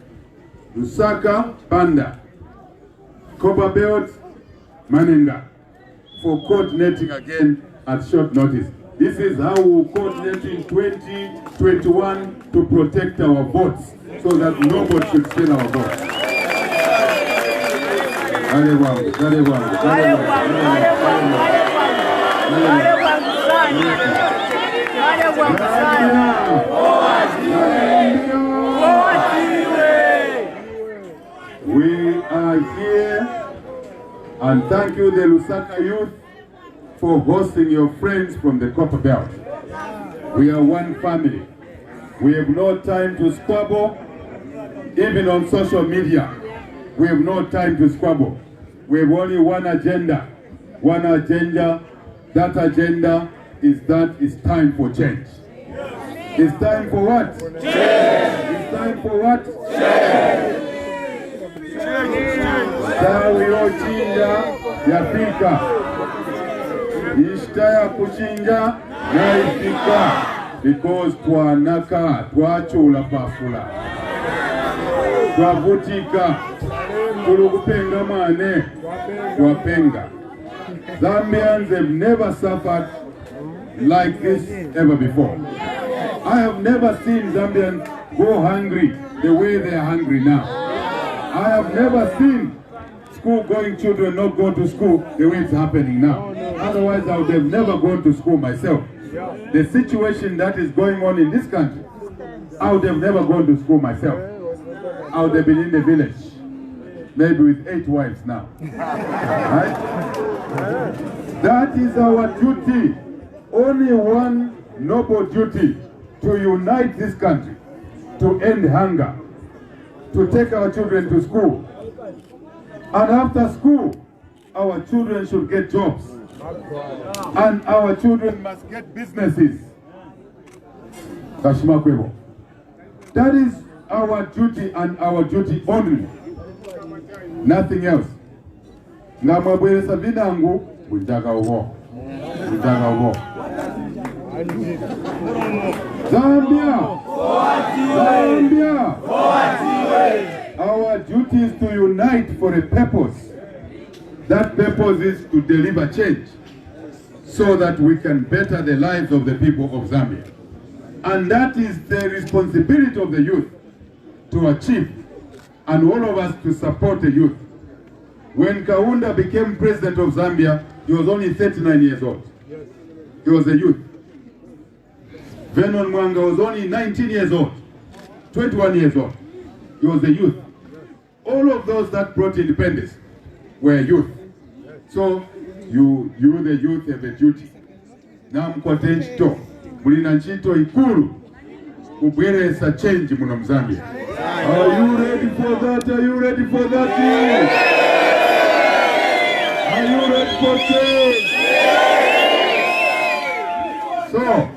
E: Lusaka Banda, Copperbelt Manenga, for coordinating again at short notice. This is how we will coordinate in 2021 to protect our votes so that nobody should steal our votes. We are here and thank you, the Lusaka youth, for hosting your friends from the Copperbelt. We are one family. We have no time to squabble, even on social media. We have no time to squabble. We have only one agenda. One agenda. That agenda is that it's time for change. It's time for what? Change. It's time for what? Change. Tawilochinja yafika. Ishtaya kuchinja naifika. Because twanaka, twachula pafula. Twavutika. Tulukupenga mane. Twapenga. Zambians have never suffered like this ever before. I have never seen Zambians go hungry the way they are hungry now. I have never seen school-going children not go to school the way it's happening now. Otherwise, I would have never gone to school myself. The situation that is going on in this country, I would have never gone to school myself. I would have been in the village, maybe with 8 wives now. Right? That is our duty. Only one noble duty: to unite this country, to end hunger, to take our children to school. And after school, our children should get jobs. And our children must get businesses. That is our duty and our duty only. Nothing else. Ngamabwelesa vinangu unjaga uho. Unjaga uho. Zambia! Zambia! Our duty is to unite for a purpose. That purpose is to deliver change so that we can better the lives of the people of Zambia. And that is the responsibility of the youth to achieve, and all of us to support the youth. When Kaunda became president of Zambia, he was only 39 years old. He was a youth. Vernon Mwanga was only 19 years old, 21 years old. He was a youth. All of those that brought independence were youth. So you the youth have a duty. Now mkwate nchito, mulina nchito ikulu, kubweresa change muno Mzambia. Are you ready for that? Are you ready for that? Are you ready for change? So,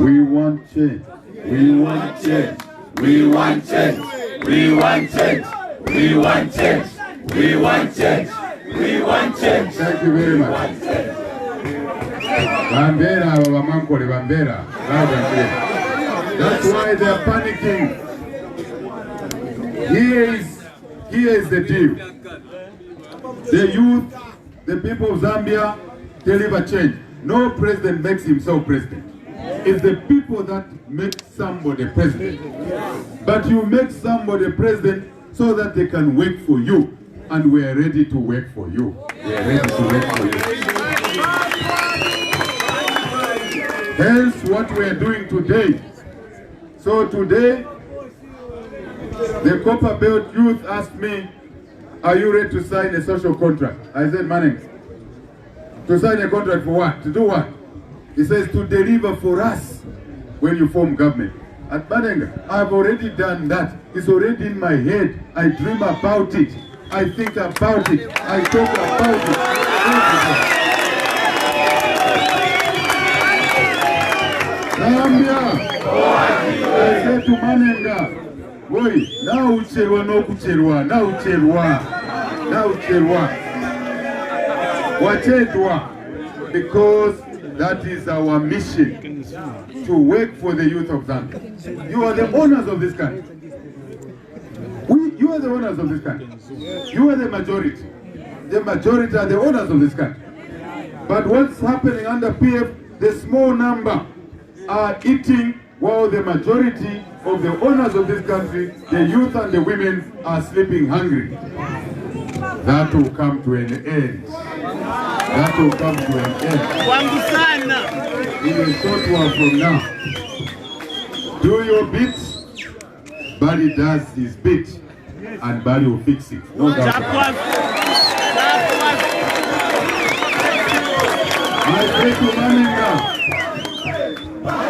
E: we want change. We want change. We want change. We want change. We want change. We want change. We want change. Thank you very much. Bambera, Bamankole, Bambera. That's why they are panicking. Here is the deal. The youth, the people of Zambia, deliver change. No president makes himself president. It's the people that make somebody president. But you make somebody president so that they can work for you. And we are ready to work for you. We are ready to work for you. Hence what we are doing today. So today, the Copper Belt youth asked me, are you ready to sign a social contract? I said, Manning, to sign a contract for what? To do what? He says, to deliver for us when you form government. At Manning, I've already done that. It's already in my head. I dream about it. I think about it. I talk about it. Zambia! I said to Manenga, boy, now uchelwa no kuchelwa, now uchelwa. Wachetwa, because that is our mission, to work for the youth of Zambia. You are the owners of this country. You are the owners of this country. You are the majority. The majority are the owners of this country. But what's happening under PF, the small number are eating while the majority of the owners of this country, the youth and the women, are sleeping hungry. That will come to an end. That will come to an end. In a short while from now. Do your bit. Bali does his bit. And Bali will fix it. No doubt about it.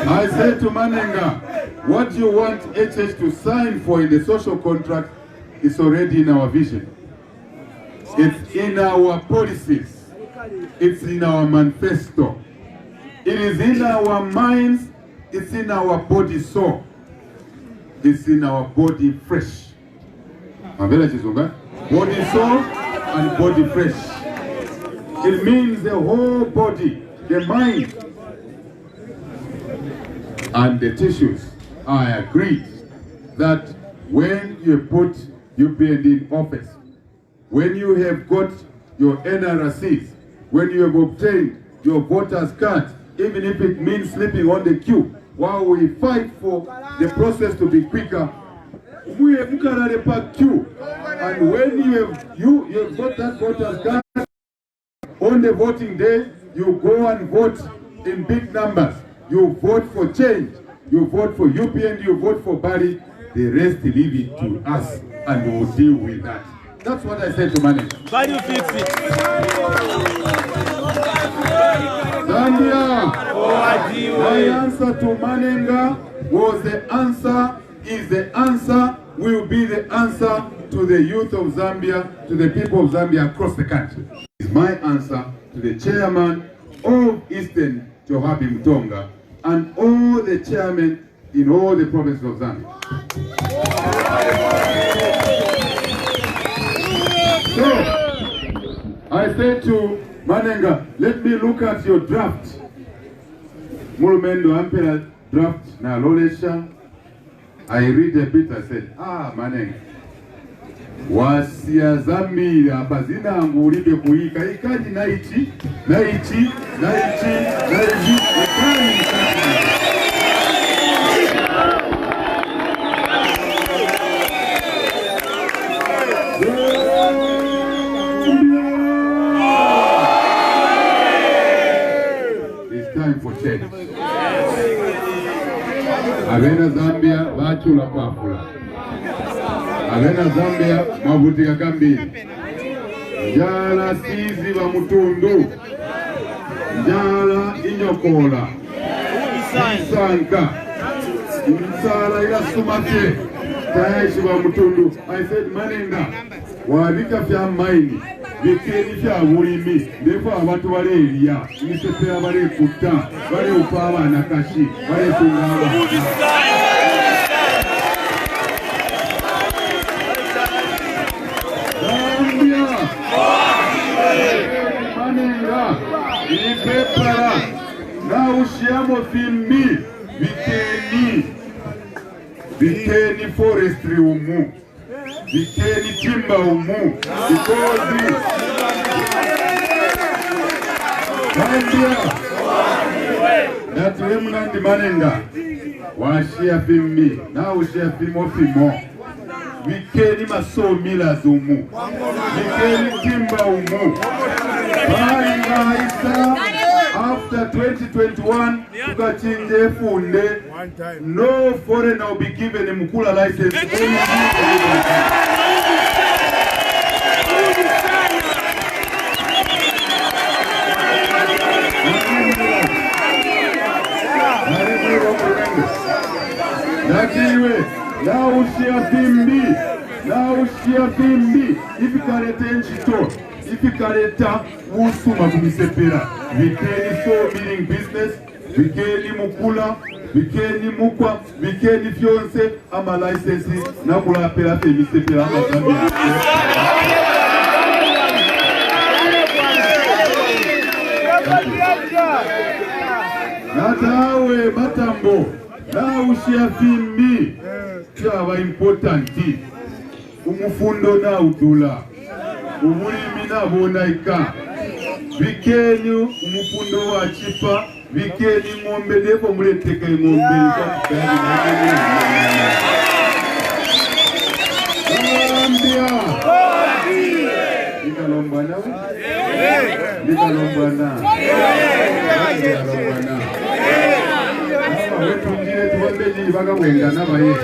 E: I say to Manenga, what you want HH to sign for in the social contract is already in our vision. It's in our policies. It's in our manifesto. It is in our minds. It's in our body soul. It's in our body fresh. Body soul and body fresh. It means the whole body, the mind, and the tissues. I agreed that when you put UPND in office, when you have got your NRCs, when you have obtained your voter's card, even if it means sleeping on the queue, while we fight for the process to be quicker, we have queue. And when you have got that voter's card, on the voting day, you go and vote in big numbers. You vote for change. You vote for UPND, you vote for Bali. The rest leave it to us and we will deal with that. That's what I said to Manning.
F: Bali will fix it.
E: Zambia, my answer to Manenga was the answer, is the answer, will be the answer to the youth of Zambia, to the people of Zambia across the country. It's my answer to the chairman of Eastern Johabi Mtonga and all the chairmen in all the provinces of Zambia. I said to Manenga, let me look at your draft. Mulumendo Ampera draft na Lolesha. I read a bit, I said, Manenga. Wasia Zambia abazina anguribe kuika ikaji naichi ikani It's time for change. Avena Zambia bachula kwafula. Avena Zambia mabuti kakambili. Njala sizi wa mutundu. Njala inyokola. Isanka. Insala ila sumate. Taishi wa mutundu. I said Manenga. Wabika vya maini. Vikeni vya urimi. Ndefu abantu wale elia. Nisepea wale kuta. Wale upawa nakashi. Wale tungawa. Manenga, prepara na ushiamo fimbi vikeni forestry umu vikeni timba umu because that remnant Manenga washia fimbi na ushia fimo vikeni masomila zumu vikeni timba umu after 2021 tukachinje funde no foreigner will be given a mukula license Nakiwe na ushia fimbi ifikarete nchito ifikareta usuma kumisepera vikeni so meaning business vikeni mukula vikeni mukwa vikeni fionse ama license na kula pera femisepera ama Zambia natawe matambo na ushia fimbi chava importanti umufundo na udula umulimi na bonaika vikeni umufundo wa chipa vikeni ngombe depo muleteka ngombe Nikalombana wetu ngine tuwambeji baka wengana baye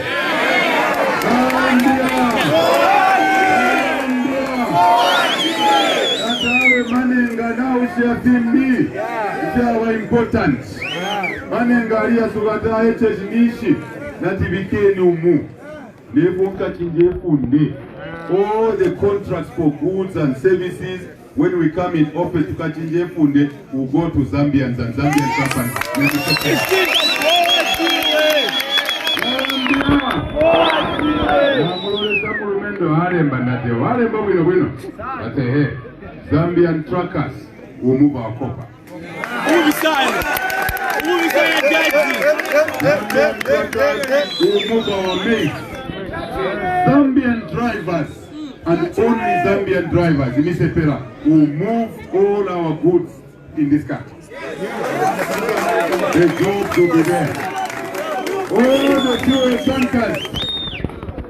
E: Manenga na ushia fimbi itawa important Manenga alia sugata nishi na tibikeni umu nevuka chinje funde all the contracts for goods and services when we come in office tukachinje funde we go to Zambians and Zambian companies Zambian truckers will move our copper. Zambian truckers will move our maize. Zambian drivers and only Zambian drivers in Misepera will move all our goods in this country. The jobs will be there. All the fuel tankers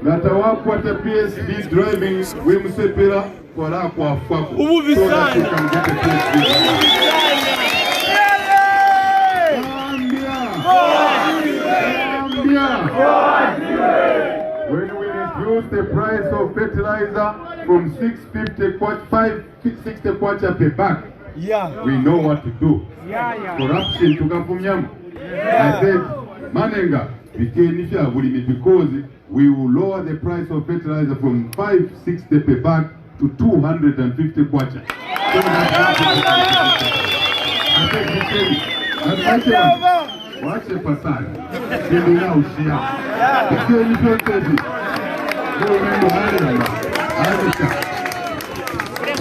E: that are working at the PSV driving with Misepera for our so that you can get a PSV. When we reduce the price of fertilizer from 560 kwacha per bag, we know what to do. Corruption to Kapunyam. I said, Manenga, because we will lower the price of fertilizer from 560 per bag to 250 kwacha. I said, watch a passage.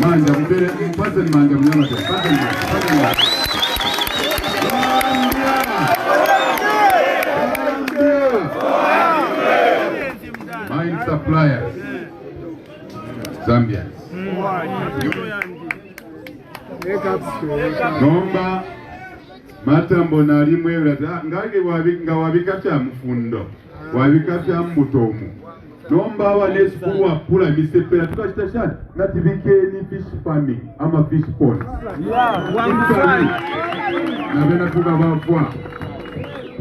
E: Manja, mpate manja mnyama tu. Pate manja. Mine suppliers. Zambians. Nomba matambo nalimwe ngage wabika kya mfundo wabika kya mbutomu nomba abanesukulu wapula misepera tukachita shati nati bikeni fish farming ama fish pond nabena tukabafwa.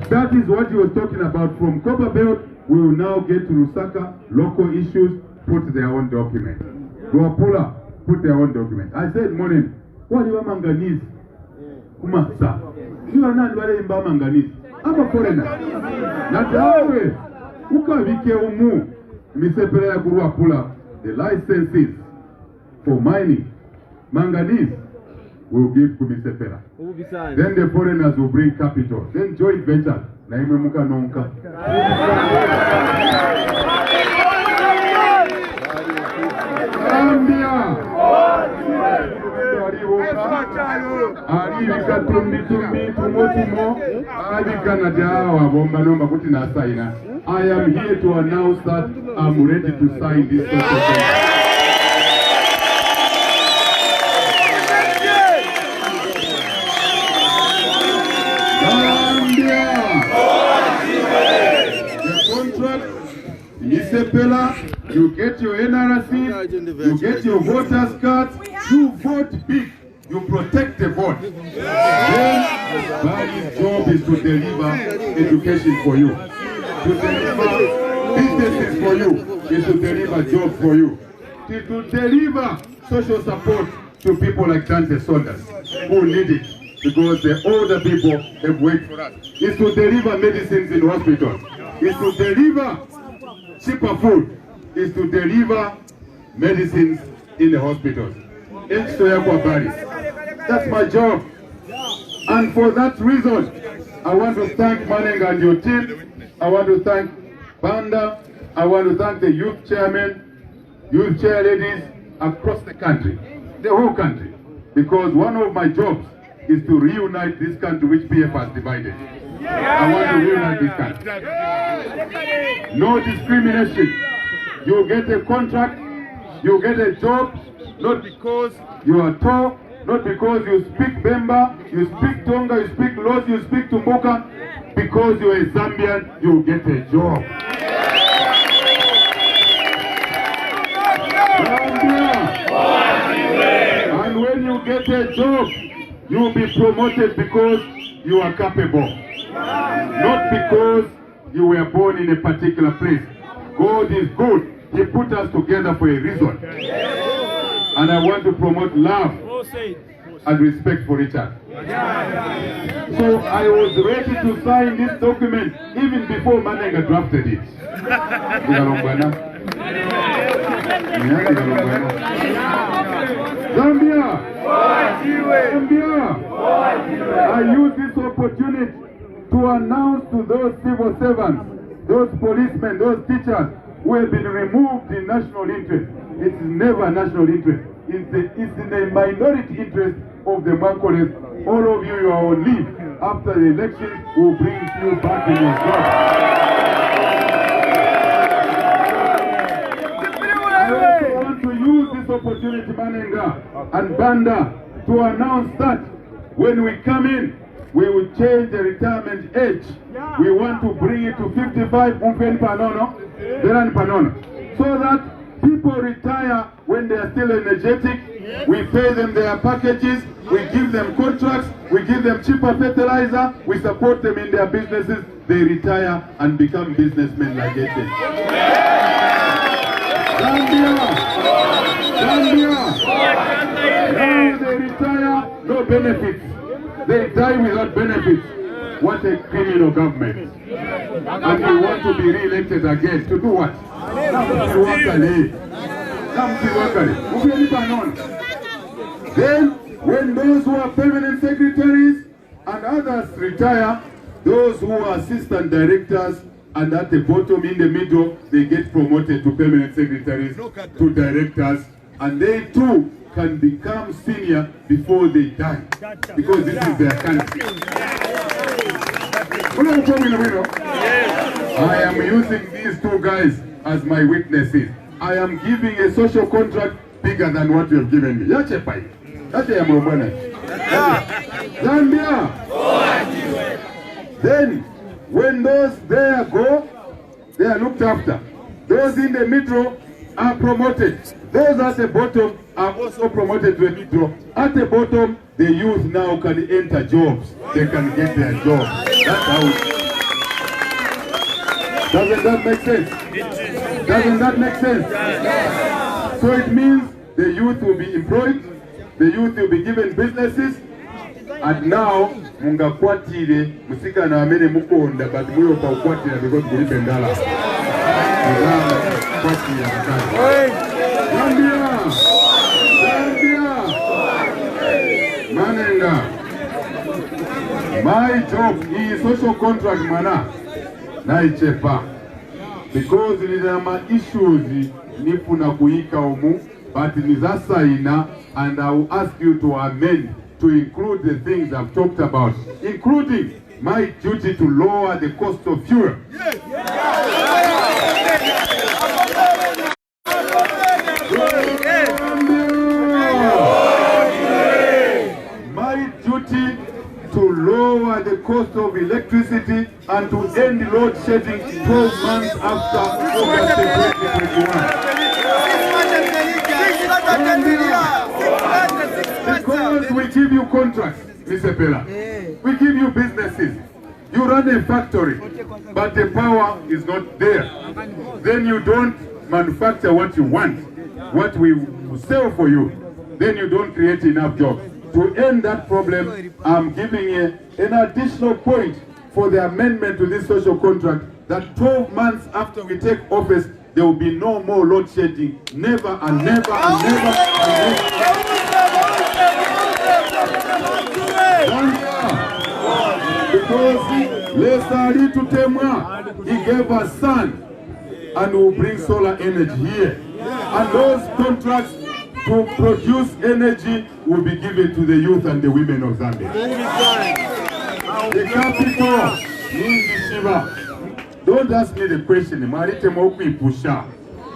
E: That is what he was talking about. From Copper Belt we will now get to Lusaka. Local issues put their own document. Luapula put their own document. I said morning waliwa manganese kumasa niwa nani wale imba manganese ama foreigner natawe ukabike umu misepele ya Luapula. The licenses for mining manganese will give to Misepela. Then the foreigners will bring capital. Then joint venture na ime muka nonka. Zambia. Alivika tumbi tumo alivika na dawa bomba nomba kuti na saina. I am here to announce that I'm ready to sign this document. Misepela, you get your NRC, you get your voters cards, you vote big, you protect the vote. Then Bari's job is to deliver education for you, to deliver businesses for you, is to deliver jobs for you, to deliver social support to people like Dante Saunders who need it because the older people have worked for us. Is to deliver medicines in hospitals, is to deliver cheaper food, is to deliver medicines in the hospitals. That's my job. And for that reason, I want to thank Manenga and your team. I want to thank Banda. I want to thank the youth chairman, youth chair ladies across the country, the whole country. Because one of my jobs is to reunite this country which PF has divided. I want to reunite this country. No discrimination. You get a contract, you get a job, not because you are tall, not because you speak Bemba, you speak Tonga, you speak Los, you speak Tumbuka. Because you are a Zambian, you get a job. And when you get a job, you will be promoted because you are capable. Not because you were born in a particular place. God is good. He put us together for a reason. And I want to promote love and respect for each other. So I was ready to sign this document even before Manenga drafted it. Zambia! Zambia! I use this opportunity to announce to those civil servants, those policemen, those teachers who have been removed in national interest. It is never national interest. It's in the minority interest of the Makoles. All of you are on leave. After the election, we'll bring you back in your job. I also want to use this opportunity, Manenga and Banda, to announce that when we come in, we will change the retirement age. We want to bring it to 55 so that people retire when they are still energetic. We pay them their packages, we give them contracts, we give them cheaper fertilizer, we support them in their businesses. They retire and become businessmen like Ete. Zambia! Now they retire, no benefits. They die without benefits. What a criminal government. And we want to be re-elected again. To do what? Then, when those who are permanent secretaries and others retire, those who are assistant directors and at the bottom in the middle, they get promoted to permanent secretaries, to directors, and they too can become senior before they die, because this is their country. I am using these two guys as my witnesses. I am giving a social contract bigger than what you have given me. Zambia, then when those there go, they are looked after. Those in the middle are promoted. Those at the bottom are also promoted to the middle. At the bottom, the youth now can enter jobs. They can get their jobs. That's how it is. Doesn't that make sense? Doesn't that make sense? So it means the youth will be employed, the youth will be given businesses, and now mungakwatire musikana amene mukonda but muyo pa ukwatira because kulipe ndala. Zambia! Manenga! My job is social contract mana. Naichepa. Because there are issues nifuna kuika omu, but nizasaina, and I will ask you to amend to include the things I've talked about, including my duty to lower the cost of fuel. My duty to lower the cost of electricity and to end load shedding 12 months after August 2021. Because we give you contracts, Mr. Pella. We give you businesses. You run a factory, but the power is not there. Then you don't manufacture what you want, what we sell for you. Then you don't create enough jobs. To end that problem, I'm giving an additional point for the amendment to this social contract that 12 months after we take office, there will be no more load shedding. Never and never and never and never. Because Lesari to Temwa, he gave us sun and will bring solar energy here. And those contracts to produce energy will be given to the youth and the women of Zambia. The capital is Shiva. Don't ask me the question.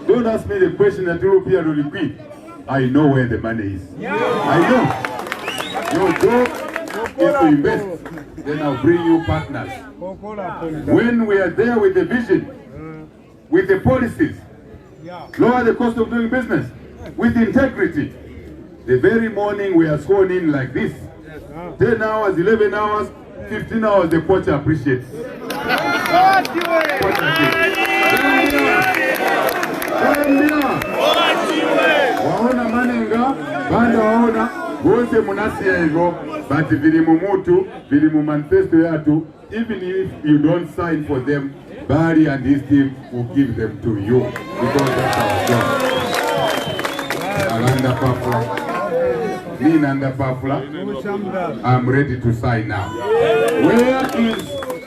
E: Don't ask me the question that European will repeat. I know where the money is. I know. Your job is to invest. Then I'll bring you partners. When we are there with the vision, with the policies, lower the cost of doing business, with integrity. The very morning we are sworn in like this. 10 hours, 11 hours, 15 hours, the poacher appreciates. Waona manenga, banda waona, wose munasia hivyo, but vili mumutu, vili mumanifesto yatu, even if you don't sign for them, Barry and his team will give them to you, because that's our job. Alanda Pafula, Nanda Pafula, I'm ready to sign now. Where is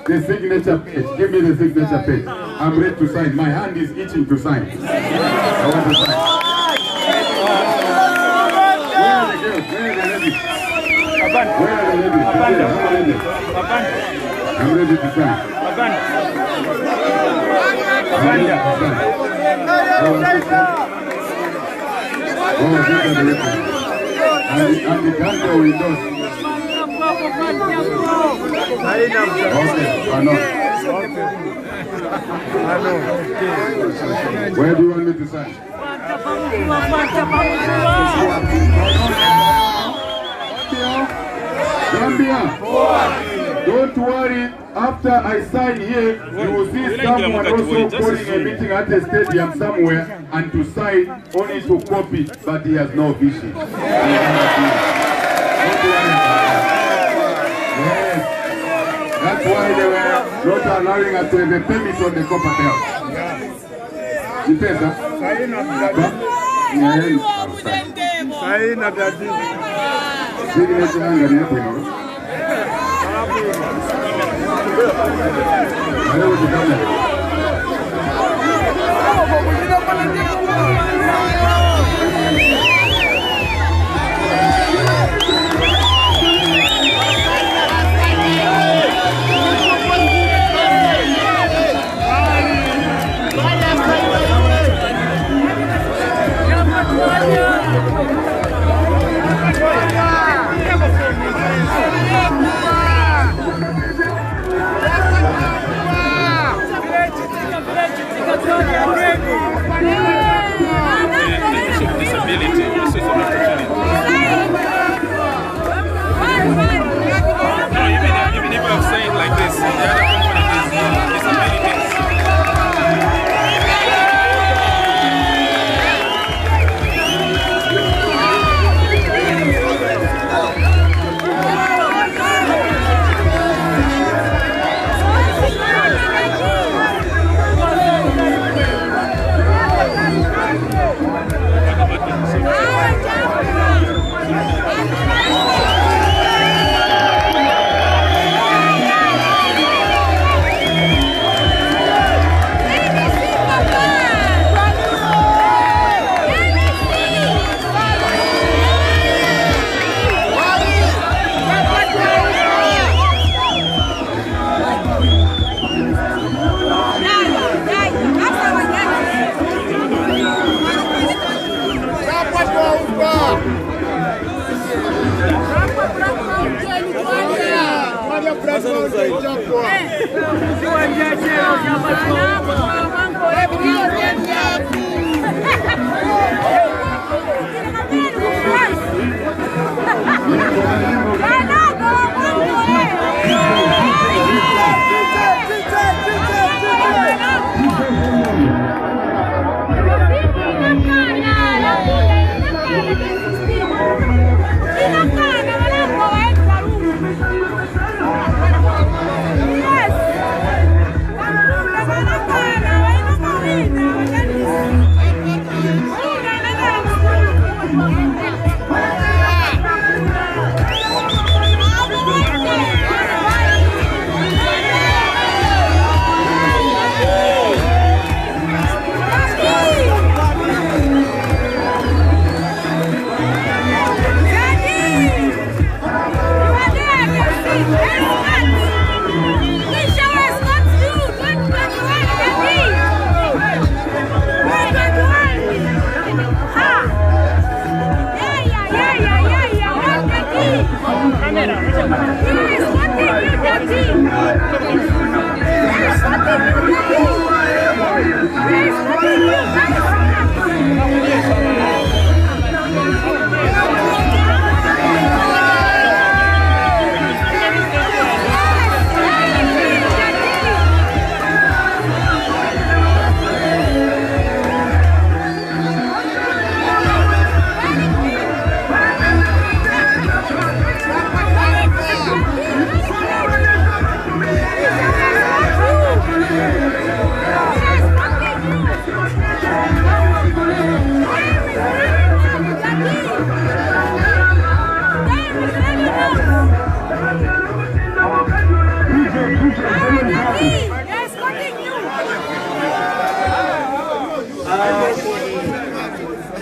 E: the signature page? Give me the signature page. I'm ready to sign. My hand is itching to sign. I want to sign. Where are the girls? Where are the ladies? Where are the ladies? I'm ready to sign. And the country will endorse. Okay, where do you want me to sign? Zambia, don't worry. After I sign here, you will see someone also calling a meeting at a stadium somewhere and to sign only to copy, but he has no vision. Don't worry about that. Yes, that's why they were not allowing us to have a permit on the copper belt. You say that?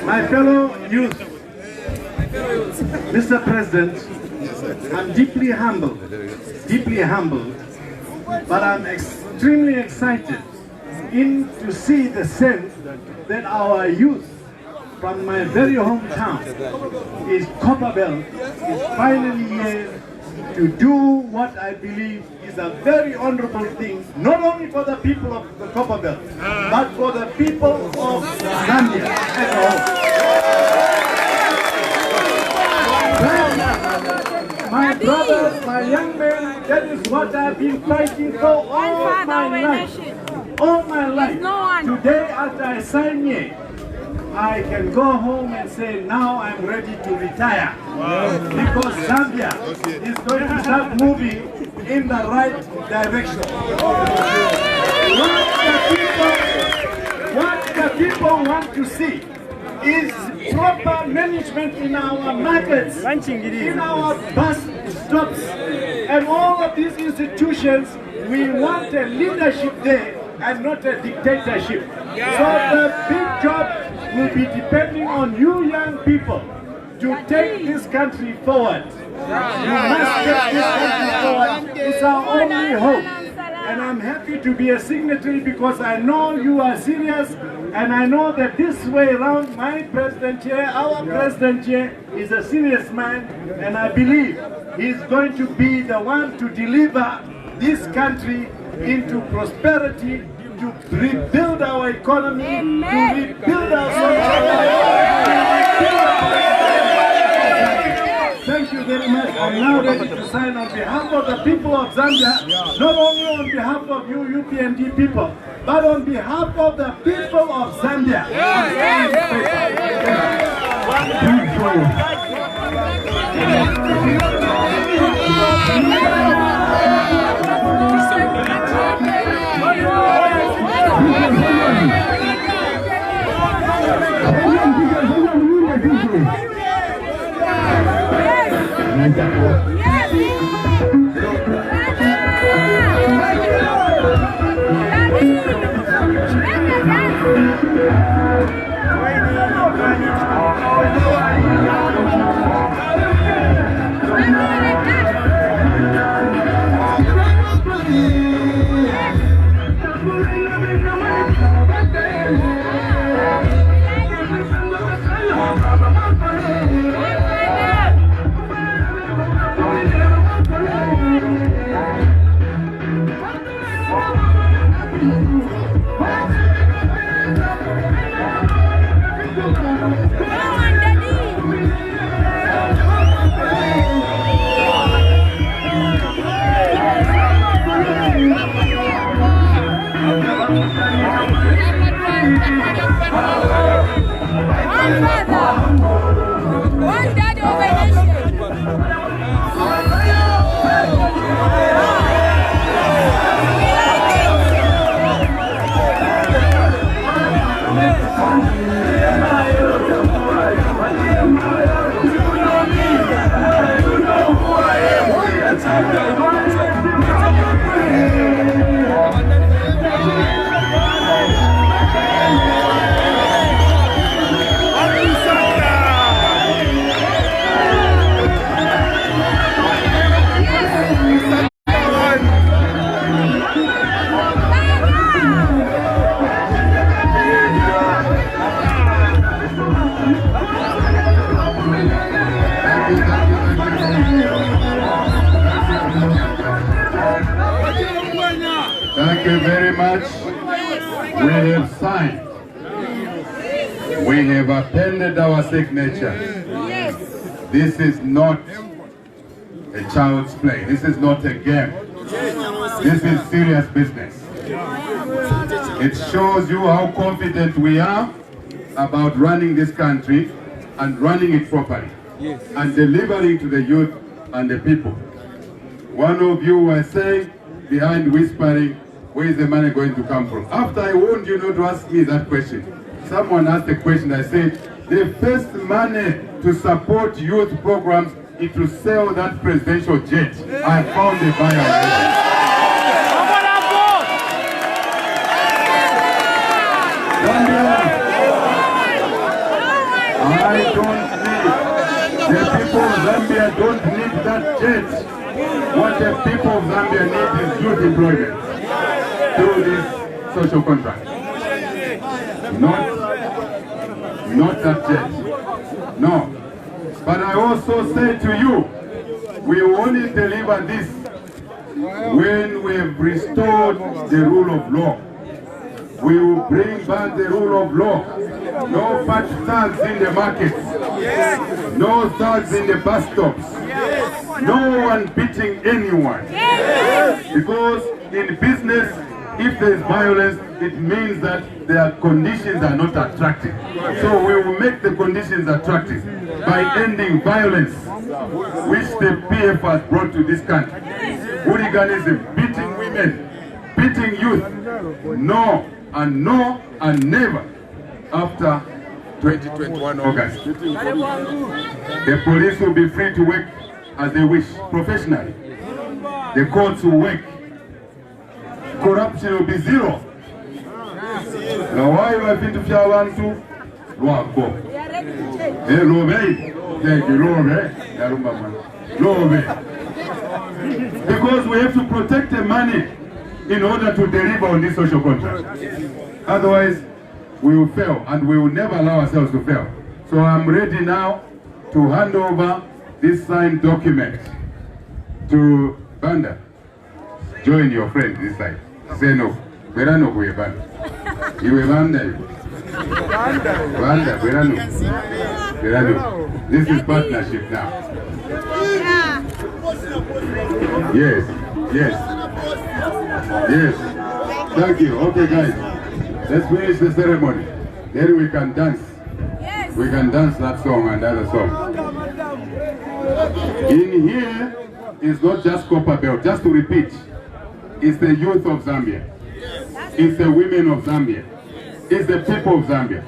C: My fellow youth, Mr. President, I'm deeply humbled, but I'm extremely excited to see the sense that our youth from my very hometown is Copperbelt is finally here to do what I believe is a very honorable thing, not only for the people of the Copperbelt, but for the people of Zambia as a whole. My brothers, my young men, that is what I've been fighting for all my life. All my life. Today, after I sign here, I can go home and say, now I'm ready to retire. Wow. Because Zambia is going to start moving in the right direction. What the people want to see is proper management in our markets, in our bus stops, and all of these institutions. We want a leadership there and not a dictatorship. So the big job will be depending on you young people to take this country forward. You must take this country forward. It's our only hope. And I'm happy to be a signatory because I know you are serious, and I know that this way around, my president here, our president here, is a serious man, and I believe he's going to be the one to deliver this country into prosperity, to rebuild our economy, to rebuild our social life. Thank you very much. I'm now ready to sign on behalf of the people of Zambia, not only on behalf of you UPND people, but on behalf of the people of Zambia.
E: such, we have signed. We have appended our signature. This is not a child's play. This is not a game. This is serious business. It shows you how confident we are about running this country and running it properly and delivering to the youth and the people. One of you were saying behind whispering, where is the money going to come from? After I warned you not to ask me that question, someone asked a question. I said, the first money to support youth programs is to sell that presidential jet. I found a buyer. I don't need, the people of Zambia don't need that jet. What the people of Zambia need is youth employment through this social contract. Not that jet. No. But I also say to you, we will only deliver this when we have restored the rule of law. We will bring back the rule of law. No fat thugs in the markets. No thugs in the bus stops. No one beating anyone. Because in business, if there is violence, it means that their conditions are not attractive. So we will make the conditions attractive by ending violence, which the PF has brought to this country. Hooliganism, beating women, beating youth. No and no and never after 2021 August. The police will be free to work as they wish, professionally. The courts will work. Corruption will be zero. Now why you have been to Fiawantu? Loako. Because we have to protect the money in order to deliver on this social contract. Otherwise, we will fail, and we will never allow ourselves to fail. So I'm ready now to hand over this signed document to Banda. Join your friend this side. Say no. Verano kuye Banda. Iwe Banda. Banda, Verano. Verano. This is partnership now. Yes, yes. Yes. Thank you. Okay, guys. Let's finish the ceremony. Then we can dance. Yes. We can dance that song and other song. In here is not just Copper Belt. Just to repeat, it's the youth of Zambia. It's the women of Zambia. It's the people of Zambia.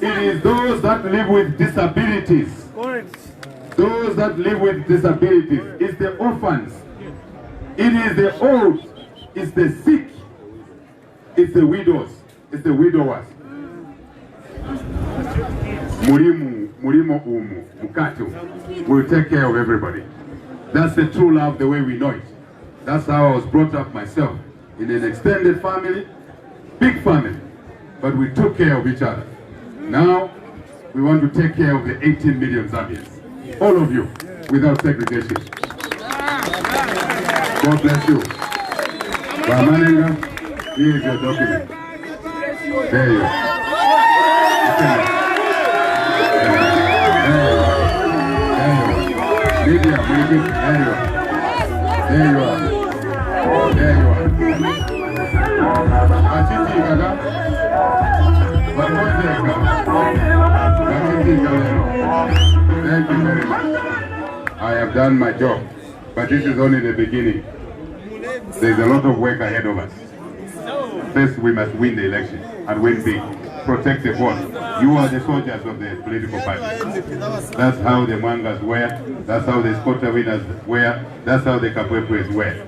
E: It is those that live with disabilities. Those that live with disabilities. It's the orphans. It is the old. It's the sick. It's the widows. It's the widowers. Murimo umu, mukatu. We'll take care of everybody. That's the true love the way we know it. That's how I was brought up myself. In an extended family, big family. But we took care of each other. Now, we want to take care of the 18 million Zambians. All of you, without segregation. God bless you. Bamanenga, here is your document. There you are. Lydia, there you are. There you are. There you are. Achiti Gaga. Thank you very much. I have done my job, but this is only the beginning. There's a lot of work ahead of us. First, we must win the election and win big. Protect the vote. You are the soldiers of the political party. That's how the Mwangas wear. That's how the Scotta winners wear. That's how the Kapwepwes wear.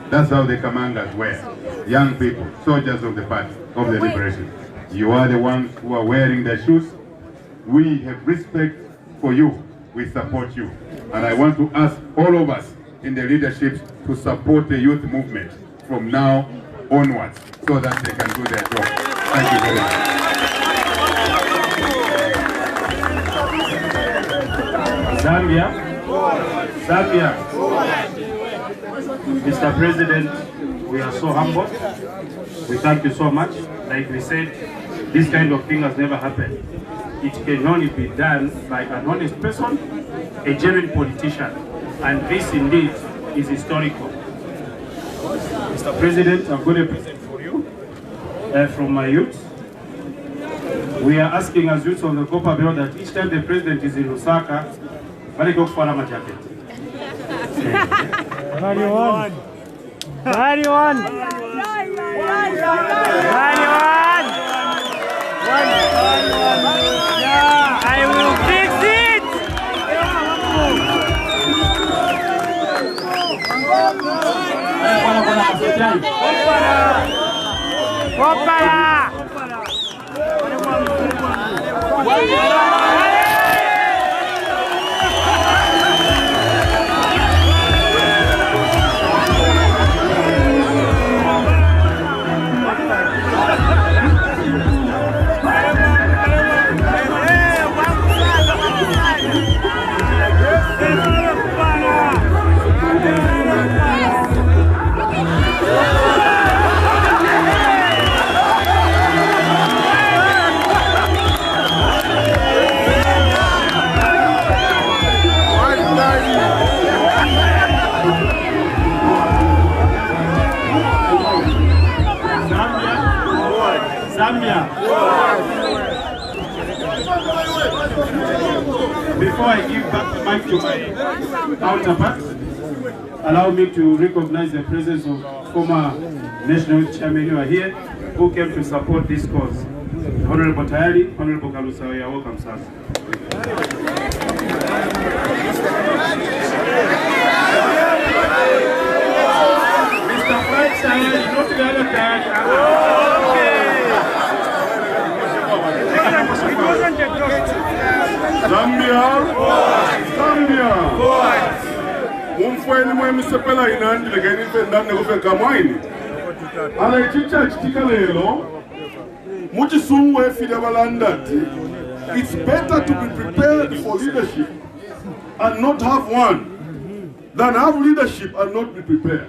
E: That's how the Kamangas wear. Young people, soldiers of the party, of the liberation. You are the ones who are wearing the shoes. We have respect for you. We support you. And I want to ask all of us in the leadership to support the youth movement from now onwards so that they can do their job. Thank you very much.
G: Zambia. Mr. President, we are so humbled We thank you so much. Like we said, this kind of thing has never happened. It can only be done by an honest person, a genuine politician. And this indeed is historical. Mr. President, I've got a present for you from my youth. We are asking as youths on the Copper Belt that each time the president is in Lusaka, very go for a jacket.
F: 91. 91. 91. Yeah, I will fix it.
G: Before I give back the mic to my counterpart, allow me to recognize the presence of former National Youth Chairman who are here, who came to support this cause. Honorable Tayari, Honorable Kalusa, you are welcome, sir. Mr. Frank Tayari, not the other Tayari.
E: Zambia. Mumfweni mwemisepela inandi legeni fendane kufeka mwaini. Ala chicha chitika lelo. Muchisungu efide balandati. It's better to be prepared for leadership and not have one than have leadership and not be prepared.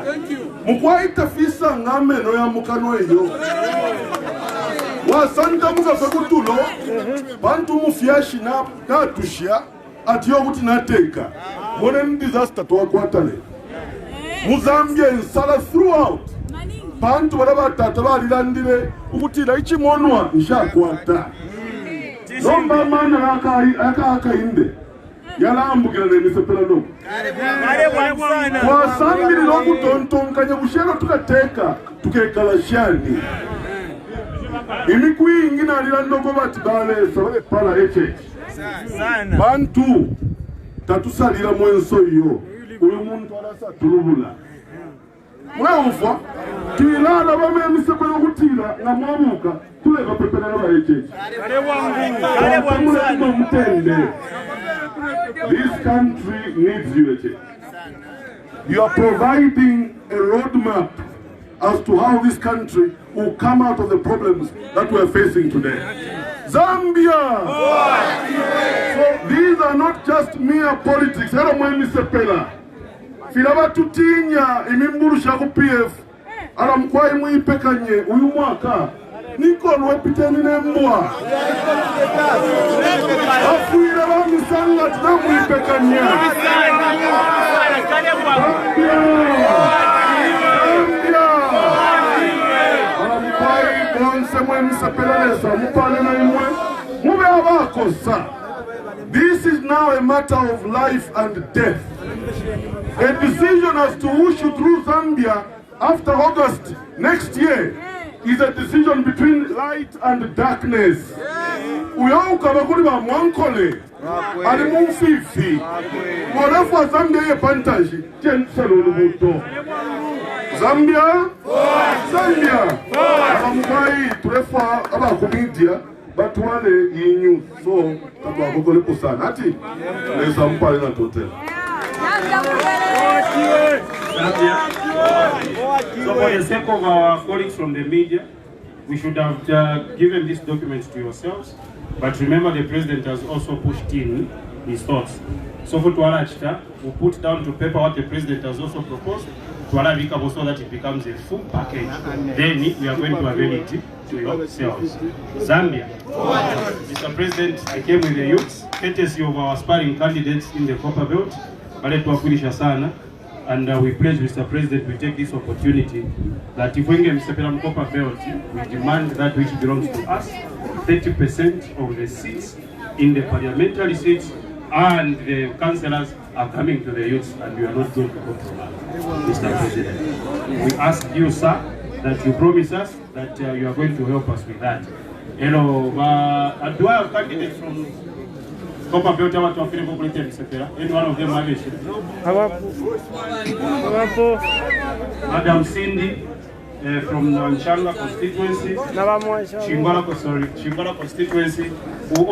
E: Thank you. Mukwaita fisa ngame no ya mukano iyo. Wasanta muka fekutulo bantu mufiashi na tushia atiyo kuti nateka modern disaster to akwatale Muzambia insala throughout bantu baraba tata balilandire ukuthi la ichimonwa nshakwata nomba mana aka inde yalambukira nemisepela no wasambiri lokutontonkanya bushero tukateka tukekala shani imikwi ingina alilandoko bati bale sabale pala eche bantu tatusalira mwenso iyo uyu muntu alasa tulubula mweumfa tuilana bame misepelo kutila na mwamuka tuleka pepela na eche this country needs you eche. You are providing a roadmap as to how this country will come out of the problems that we are facing today. Zambia! So these are not just mere politics. Hello, Mr. Pela. Filaba tutinya imimburu shaku PF. Alamkwai muipekanye uyu mwaka. Niko nwepiteni nembwa. Afuira wa misanga tina muipekanye. This is now a matter of life and death. A decision as to who should rule Zambia after August next year is a decision between light and darkness. Uyauka bakuri ba mwankole ali mumfifi mwarefu wa Zambia ye pantaji tiensalo lubuto Zambia abamubai turefa abakumidia batwale yinyu so tatwakokole kusana ati lesa mpale na totel
G: So for the sake of our colleagues from the media, we should have given these documents to yourselves. But remember, the president has also pushed in his thoughts. So for Tuarachta, we'll put down to paper what the president has also proposed, twalabika so that it becomes a full package. Then we are going to avail it to yourselves. Zambia. Mr. President, I came with the youths, courtesy of our aspiring candidates in the Copper Belt. And we pledge, Mr. President, we take this opportunity that if we get Mr. Pelam Copper Belt, we demand that which belongs to us, 30% of the seats in the parliamentary seats, and the councillors are coming to the youths, and we are not going to compromise. Mr. President, we ask you, sir, that you promise us that you are going to help us with that. Hello, do I have candidates from Copper Belt? Any one of them have a Madam Cindy from Nchanga constituency, Shingwala constituency, who